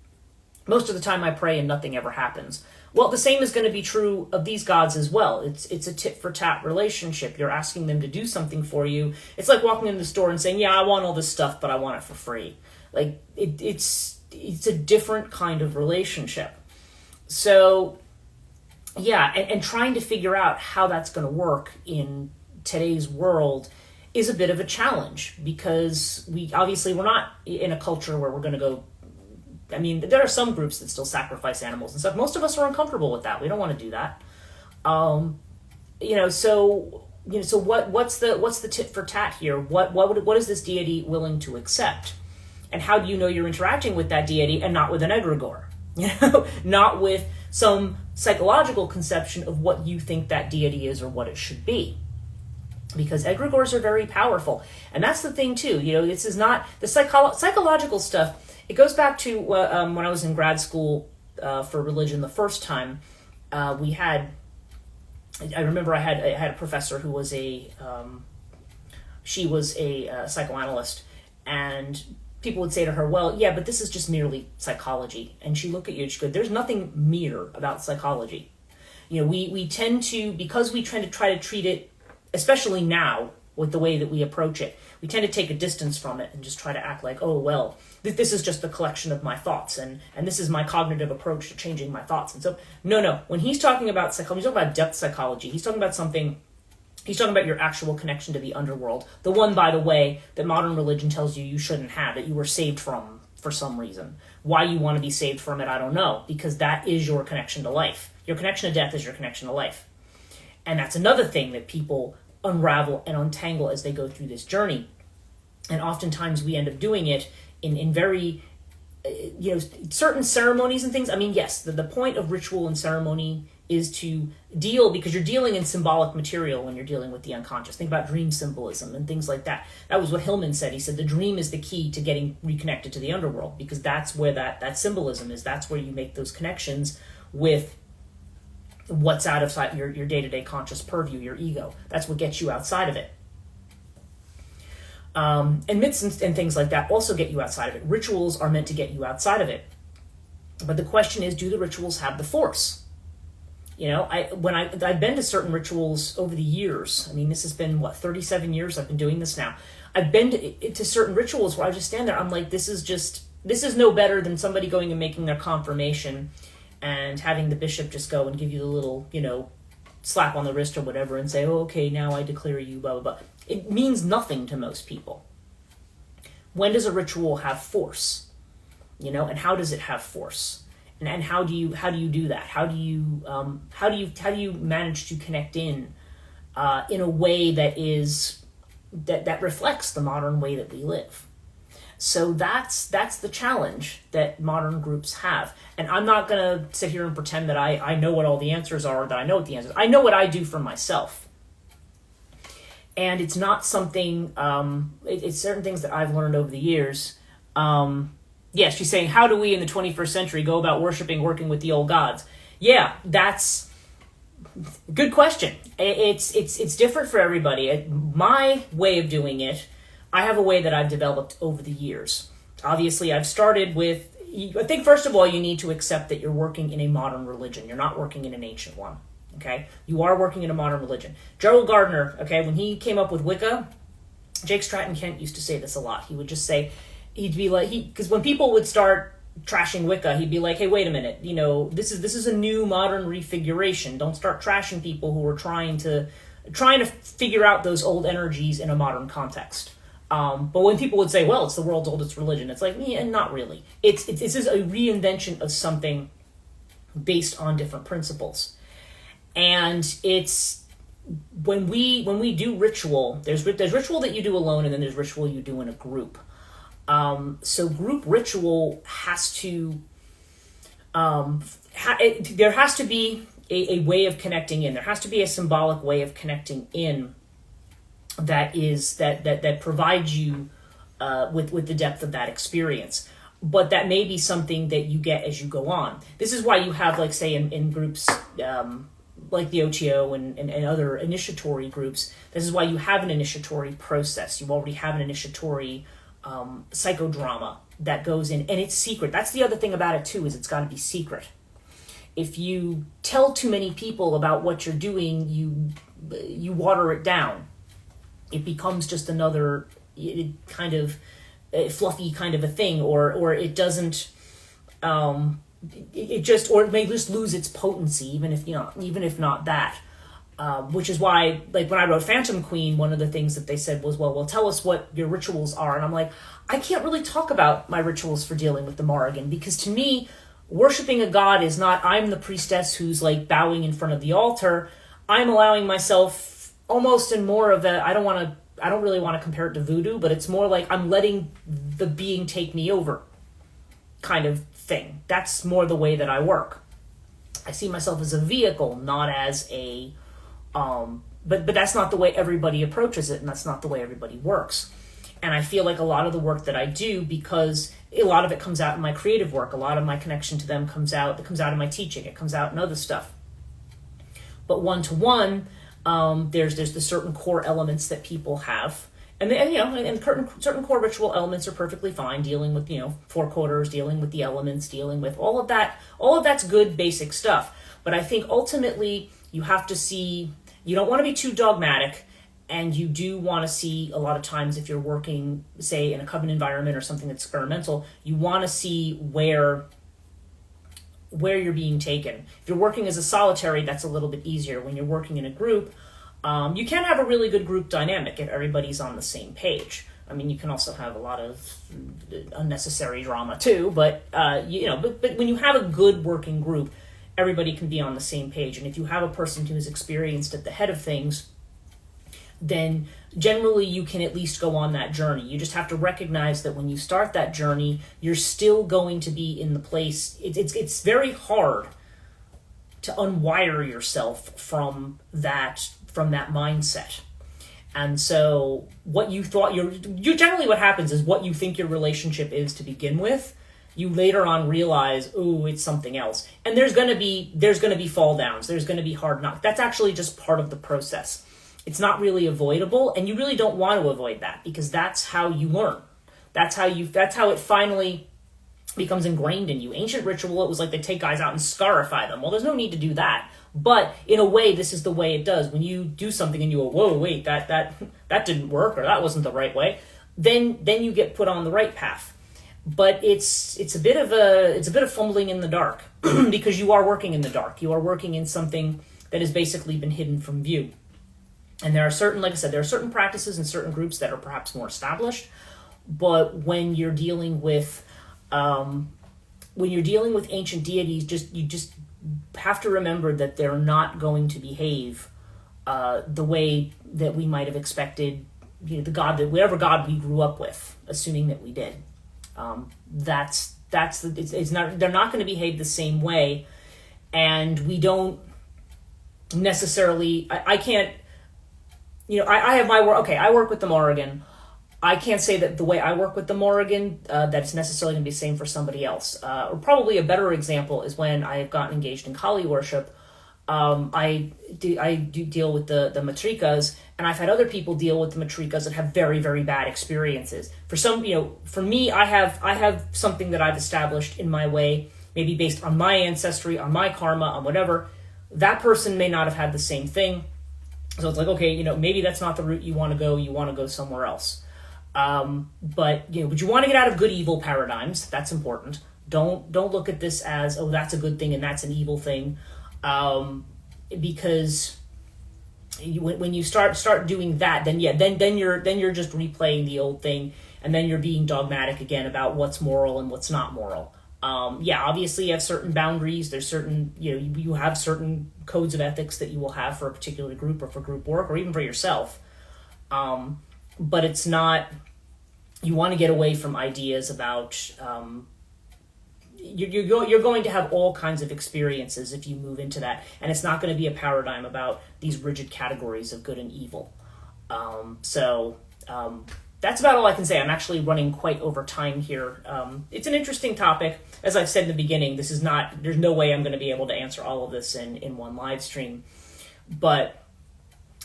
Speaker 1: most of the time I pray and nothing ever happens. Well, the same is going to be true of these gods as well. It's a tit for tat relationship. You're asking them to do something for you. It's like walking into the store and saying, "Yeah, I want all this stuff, but I want it for free." Like it's a different kind of relationship. So, yeah, and trying to figure out how that's going to work in today's world is a bit of a challenge, because we're not in a culture where we're going to go. I mean, there are some groups that still sacrifice animals and stuff. Most of us are uncomfortable with that. We don't want to do that. So what's the tit for tat here? What is this deity willing to accept? And how do you know you're interacting with that deity and not with an egregore? Not with some psychological conception of what you think that deity is or what it should be. Because egregores are very powerful. And that's the thing too. This is not the psychological stuff. It goes back to when I was in grad school for religion the first time. I remember I had a professor who was she was a psychoanalyst, and people would say to her, "Well, yeah, but this is just merely psychology." And she'd look at you and she'd go, "There's nothing mere about psychology." We tend to, because we try to treat it, especially now with the way that we approach it, we tend to take a distance from it and just try to act like, "Oh, well, this is just a collection of my thoughts, and this is my cognitive approach to changing my thoughts." And so, no. When he's talking about psychology, he's talking about depth psychology. He's talking about your actual connection to the underworld. The one, by the way, that modern religion tells you shouldn't have, that you were saved from for some reason. Why you want to be saved from it, I don't know, because that is your connection to life. Your connection to death is your connection to life. And that's another thing that people unravel and untangle as they go through this journey. And oftentimes we end up doing it in very, certain ceremonies and things. I mean, yes, the point of ritual and ceremony is to deal, because you're dealing in symbolic material when you're dealing with the unconscious. Think about dream symbolism and things like that. That was what Hillman said. He said the dream is the key to getting reconnected to the underworld, because that's where that symbolism is. That's where you make those connections with what's out of your day-to-day conscious purview, your ego. That's what gets you outside of it. And myths and things like that also get you outside of it. Rituals are meant to get you outside of it. But the question is, do the rituals have the force? I've been to certain rituals over the years. I mean, this has been, 37 years I've been doing this now. I've been to certain rituals where I just stand there. I'm like, this is no better than somebody going and making their confirmation and having the bishop just go and give you the little, slap on the wrist or whatever and say, "Oh, okay, now I declare you, blah, blah, blah." It means nothing to most people. When does a ritual have force? And how does it have force? And how do you do that? How do you manage to connect in a way that is that reflects the modern way that we live? So that's the challenge that modern groups have. And I'm not going to sit here and pretend that I know what all the answers are, or that I know what the answers are. I know what I do for myself. And it's not something, it's certain things that I've learned over the years. Yeah, she's saying, how do we in the 21st century go about working with the old gods? Yeah, that's a good question. It's different for everybody. My way of doing it, I have a way that I've developed over the years. Obviously, I've started with, I think first of all, you need to accept that you're working in a modern religion. You're not working in an ancient one, okay? You are working in a modern religion. Gerald Gardner, okay, when he came up with Wicca, Jake Stratton Kent used to say this a lot. He would just say, he'd be like, because when people would start trashing Wicca, he'd be like, "Hey, wait a minute, this is a new modern refiguration. Don't start trashing people who are trying to figure out those old energies in a modern context." But when people would say, "Well, it's the world's oldest religion," it's like, yeah, not really. This is a reinvention of something based on different principles. And it's when we do ritual, there's ritual that you do alone, and then there's ritual you do in a group. So group ritual has to there has to be a way of connecting in. There has to be a symbolic way of connecting in that provides you with the depth of that experience. But that may be something that you get as you go on. This is why you have, like, say, in groups, like the OTO and other initiatory groups, this is why you have an initiatory process. You already have an initiatory psychodrama that goes in, and it's secret. That's the other thing about it too, is it's got to be secret. If you tell too many people about what you're doing, you water it down. It becomes just another kind of fluffy kind of a thing, or it doesn't. It may just lose its potency, even if not that. Which is why, like when I wrote Phantom Queen, one of the things that they said was, well, tell us what your rituals are. And I'm like, I can't really talk about my rituals for dealing with the Morrigan, because to me, worshiping a god is not, I'm the priestess who's like bowing in front of the altar. I'm allowing myself almost in more of a, I don't really want to compare it to voodoo, but it's more like I'm letting the being take me over kind of thing. That's more the way that I work. I see myself as a vehicle, not as a, but that's not the way everybody approaches it, and that's not the way everybody works. And I feel like a lot of the work that I do, because a lot of it comes out in my creative work, a lot of my connection to them comes out in my teaching, it comes out in other stuff. But one-to-one, there's the certain core elements that people have, and certain core ritual elements are perfectly fine, dealing with, four quarters, dealing with the elements, dealing with all of that. All of that's good basic stuff. But I think ultimately you have to see, you don't want to be too dogmatic, and you do want to see a lot of times, if you're working, say, in a coven environment or something that's experimental, you want to see where you're being taken. If you're working as a solitary, that's a little bit easier. When you're working in a group, you can have a really good group dynamic if everybody's on the same page. I mean, you can also have a lot of unnecessary drama too, but when you have a good working group, everybody can be on the same page. And if you have a person who is experienced at the head of things, then generally you can at least go on that journey. You just have to recognize that when you start that journey, you're still going to be in the place. It's very hard to unwire yourself from that mindset. And so what you thought you generally, what happens is, what you think your relationship is to begin with, you later on realize, ooh, it's something else. And there's going to be fall downs. There's going to be hard knocks. That's actually just part of the process. It's not really avoidable, and you really don't want to avoid that, because that's how you learn. That's how it finally becomes ingrained in you. Ancient ritual, it was like they take guys out and scarify them. Well, there's no need to do that. But in a way, this is the way it does. When you do something and you go, whoa, wait, that didn't work, or that wasn't the right way, then you get put on the right path. But it's a bit of fumbling in the dark, because you are working in the dark. You are working in something that has basically been hidden from view. And there are certain, like I said, there are certain practices and certain groups that are perhaps more established. But when you're dealing with ancient deities, you just have to remember that they're not going to behave the way that we might have expected. Whatever god we grew up with, assuming that we did. They're not going to behave the same way, and we don't necessarily. I can't. I have my work. Okay, I work with the Morrigan. I can't say that the way I work with the Morrigan, that it's necessarily going to be the same for somebody else. Or probably a better example is when I have gotten engaged in Kali worship. I do deal with the matrikas, and I've had other people deal with the matrikas that have very, very bad experiences. For me, I have something that I've established in my way, maybe based on my ancestry, on my karma, on whatever. That person may not have had the same thing. So it's like, okay, maybe that's not the route you want to go. You want to go somewhere else. But you want to get out of good evil paradigms. That's important. Don't look at this as, oh, that's a good thing and that's an evil thing, because when you start doing that, then you're just replaying the old thing, and then you're being dogmatic again about what's moral and what's not moral. Obviously you have certain boundaries. There's certain, you have certain codes of ethics that you will have for a particular group or for group work or even for yourself. But it's not, you want to get away from ideas about, you're going to have all kinds of experiences if you move into that. And it's not going to be a paradigm about these rigid categories of good and evil. that's about all I can say. I'm actually running quite over time here. It's an interesting topic. As I've said in the beginning, there's no way I'm going to be able to answer all of this in one live stream. But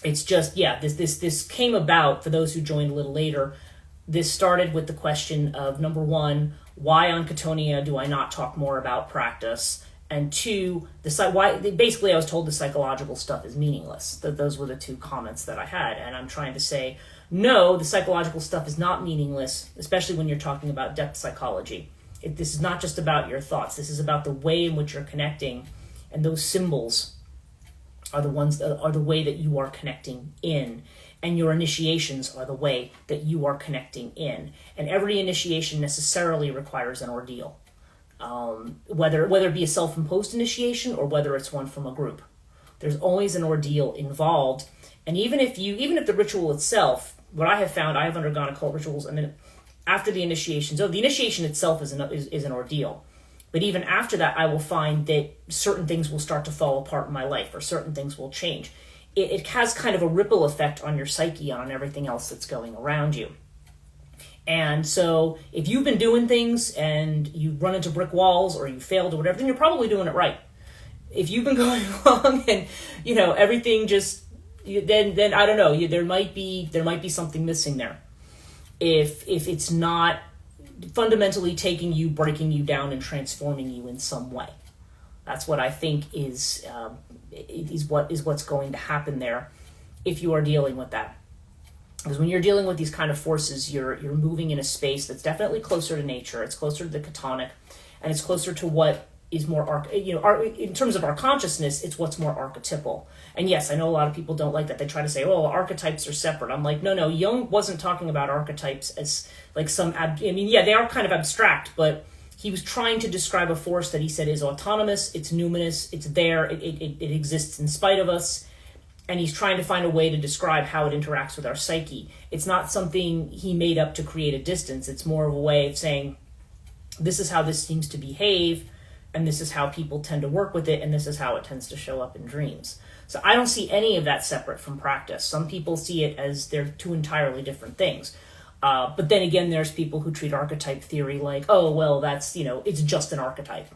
Speaker 1: it's just, this came about, for those who joined a little later. This started with the question of, number one, why on Chthonia do I not talk more about practice? And two, basically I was told the psychological stuff is meaningless. Those were the two comments that I had. And I'm trying to say, no, the psychological stuff is not meaningless, especially when you're talking about depth psychology. This is not just about your thoughts. This is about the way in which you're connecting. And those symbols are the ones that are the way that you are connecting in. And your initiations are the way that you are connecting in. And every initiation necessarily requires an ordeal. Whether it be a self-imposed initiation or whether it's one from a group. There's always an ordeal involved. And even if the ritual itself, what I have found, I have undergone occult rituals, and then after the initiation, so the initiation itself is an ordeal. But even after that, I will find that certain things will start to fall apart in my life, or certain things will change. It has kind of a ripple effect on your psyche, on everything else that's going around you. And so if you've been doing things and you run into brick walls or you failed or whatever, then you're probably doing it right. If you've been going along and, everything just, then I don't know, there might be something missing there. If it's not fundamentally taking you, breaking you down, and transforming you in some way. That's what I think is what's going to happen there if you are dealing with that. Because when you're dealing with these kind of forces, you're moving in a space that's definitely closer to nature. It's closer to the Chthonic, and it's closer to what is more, in terms of our consciousness, it's what's more archetypal. And yes, I know a lot of people don't like that. They try to say, oh, archetypes are separate. I'm like, no, Jung wasn't talking about archetypes as like they are kind of abstract, but he was trying to describe a force that he said is autonomous, it's numinous, it's there, it exists in spite of us. And he's trying to find a way to describe how it interacts with our psyche. It's not something he made up to create a distance. It's more of a way of saying, this is how this seems to behave, and this is how people tend to work with it, and this is how it tends to show up in dreams. So I don't see any of that separate from practice. Some people see it as they're two entirely different things. But then again, there's people who treat archetype theory like, oh, well, that's, it's just an archetype.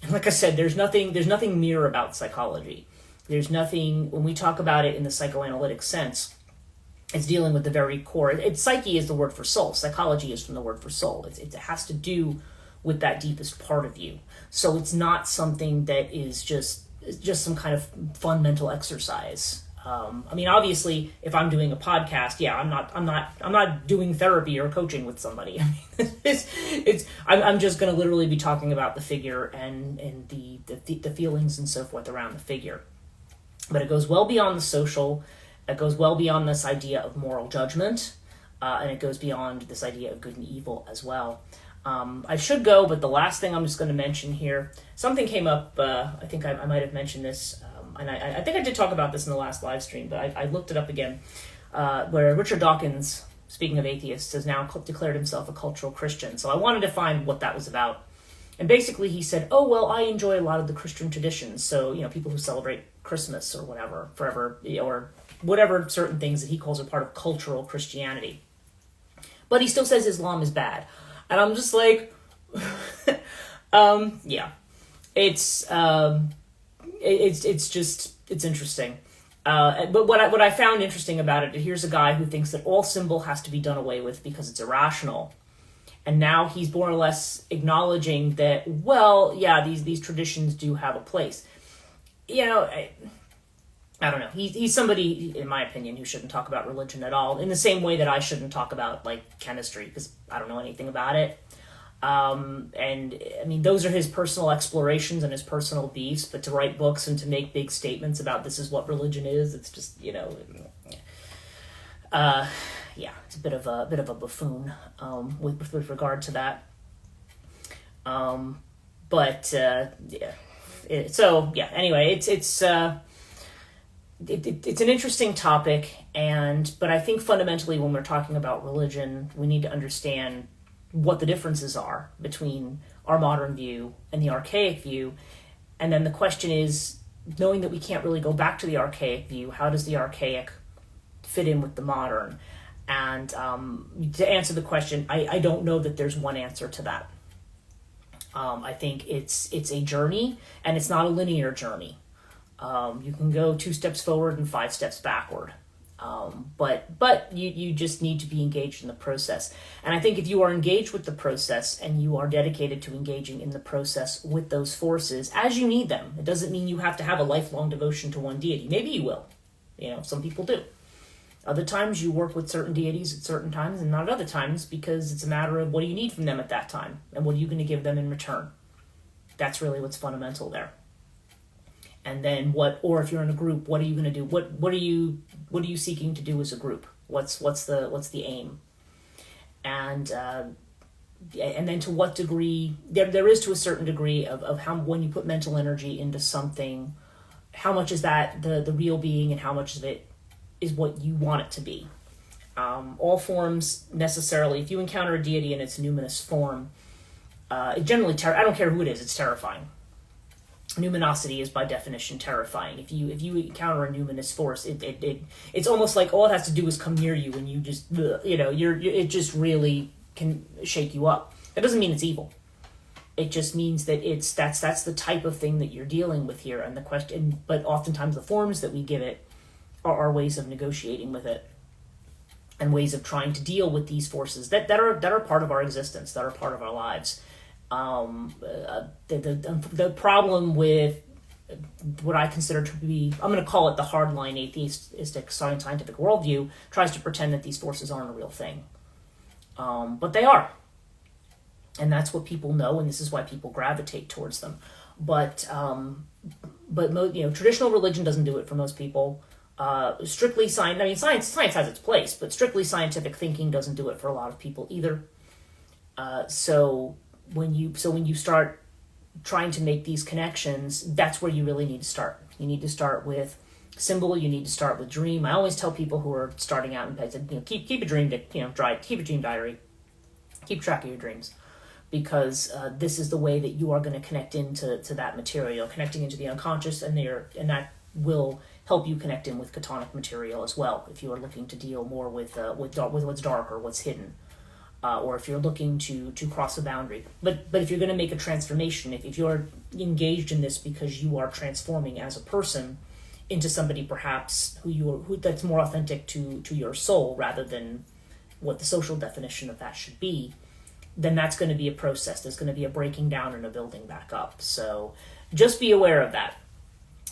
Speaker 1: And like I said, there's nothing mere about psychology. There's nothing, when we talk about it in the psychoanalytic sense, it's dealing with the very core. Psyche is the word for soul. Psychology is from the word for soul. It has to do with that deepest part of you. So it's not something that is just some kind of fun mental exercise. Obviously, if I'm doing a podcast, I'm not doing therapy or coaching with somebody. I'm just going to literally be talking about the figure and the feelings and so forth around the figure. But it goes well beyond the social. It goes well beyond this idea of moral judgment, and it goes beyond this idea of good and evil as well. I should go, but the last thing I'm just going to mention here, something came up. I think I might have mentioned this, and I think I did talk about this in the last live stream, but I looked it up again, where Richard Dawkins, speaking of atheists, has now declared himself a cultural Christian. So I wanted to find what that was about. And basically he said, oh, well, I enjoy a lot of the Christian traditions. So, people who celebrate Christmas or whatever, forever, or whatever certain things that he calls are part of cultural Christianity. But he still says Islam is bad. And I'm just like, it's interesting. But what I found interesting about it, here's a guy who thinks that all symbol has to be done away with because it's irrational. And now he's more or less acknowledging that, these traditions do have a place. I don't know. He's somebody, in my opinion, who shouldn't talk about religion at all, in the same way that I shouldn't talk about, chemistry, because I don't know anything about it. Those are his personal explorations and his personal beefs, but to write books and to make big statements about this is what religion is, it's just, it's a bit of a buffoon with regard to that. Anyway, it's an interesting topic, but I think fundamentally when we're talking about religion, we need to understand what the differences are between our modern view and the archaic view. And then the question is, knowing that we can't really go back to the archaic view, how does the archaic fit in with the modern? And to answer the question, I don't know that there's one answer to that. I think it's a journey, and it's not a linear journey. You can go 2 steps forward and 5 steps backward. But you just need to be engaged in the process. And I think if you are engaged with the process and you are dedicated to engaging in the process with those forces as you need them, it doesn't mean you have to have a lifelong devotion to one deity. Maybe you will. Some people do. Other times you work with certain deities at certain times and not at other times, because it's a matter of what do you need from them at that time and what are you going to give them in return. That's really what's fundamental there. And then or if you're in a group, what are you going to do? What are you seeking to do as a group? What's the aim? And then to what degree there is, to a certain degree of how, when you put mental energy into something, how much is that the real being and how much of it is what you want it to be. All forms necessarily, if you encounter a deity in its numinous form, it generally I don't care who it is, it's terrifying. Numinosity is by definition terrifying. If you encounter a numinous force, it's almost like all it has to do is come near you, and you just it just really can shake you up. That doesn't mean it's evil. It just means that that's the type of thing that you're dealing with here, and the question. But oftentimes the forms that we give it are ways of negotiating with it, and ways of trying to deal with these forces that are part of our existence, that are part of our lives. The problem with what I consider to be, I'm going to call it the hardline atheistic scientific worldview, tries to pretend that these forces aren't a real thing. But they are. And that's what people know, and this is why people gravitate towards them. But traditional religion doesn't do it for most people. Strictly science has its place, but strictly scientific thinking doesn't do it for a lot of people either. So when you start trying to make these connections, that's where you really need to start. You need to start with symbol. You need to start with dream. I always tell people who are starting out, and I said, keep a dream, keep a dream diary, keep track of your dreams, because this is the way that you are going to connect into that material, connecting into the unconscious, and that will help you connect in with Chthonic material as well. If you are looking to deal more with what's dark or what's hidden. Or if you're looking to cross a boundary. But if you're going to make a transformation, if you're engaged in this because you are transforming as a person into somebody perhaps who that's more authentic to your soul rather than what the social definition of that should be, then that's going to be a process. There's going to be a breaking down and a building back up. So just be aware of that.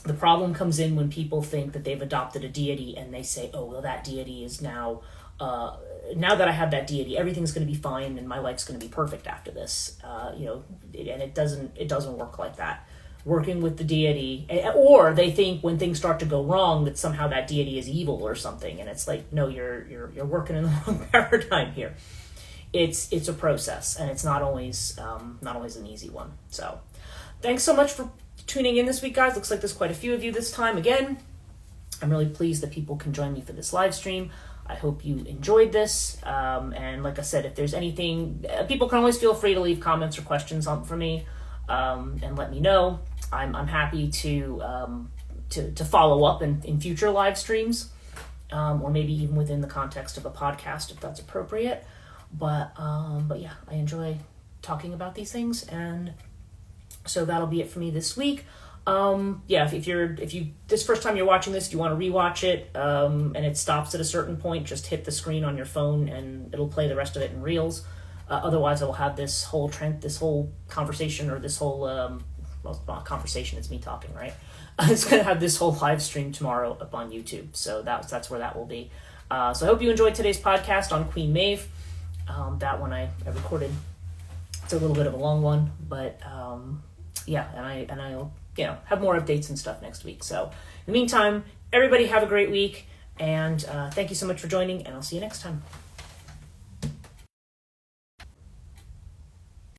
Speaker 1: The problem comes in when people think that they've adopted a deity and they say, oh, well, that deity is now that I have that deity, everything's going to be fine and my life's going to be perfect after this. And it doesn't work like that. Working with the deity, or they think when things start to go wrong that somehow that deity is evil or something, and it's like, no, you're working in the wrong paradigm here. It's a process, and it's not always an easy one. So, thanks so much for tuning in this week, guys. Looks like there's quite a few of you this time. Again, I'm really pleased that people can join me for this live stream. I hope you enjoyed this. And like I said, if there's anything, people can always feel free to leave comments or questions for me, and let me know. I'm happy to follow up in future live streams, or maybe even within the context of a podcast if that's appropriate. But yeah, I enjoy talking about these things, and so that'll be it for me this week. If you this first time you're watching this, if you want to rewatch it, and it stops at a certain point, just hit the screen on your phone and it'll play the rest of it in reels. Otherwise, I'll have this whole conversation, or this whole well, it's not conversation, it's me talking, right? It's gonna have this whole live stream tomorrow up on YouTube, so that's where that will be. So I hope you enjoyed today's podcast on Queen Maeve. That one I recorded. It's a little bit of a long one, but and I'll have more updates and stuff next week. So in the meantime, everybody have a great week, and thank you so much for joining, and I'll see you next time.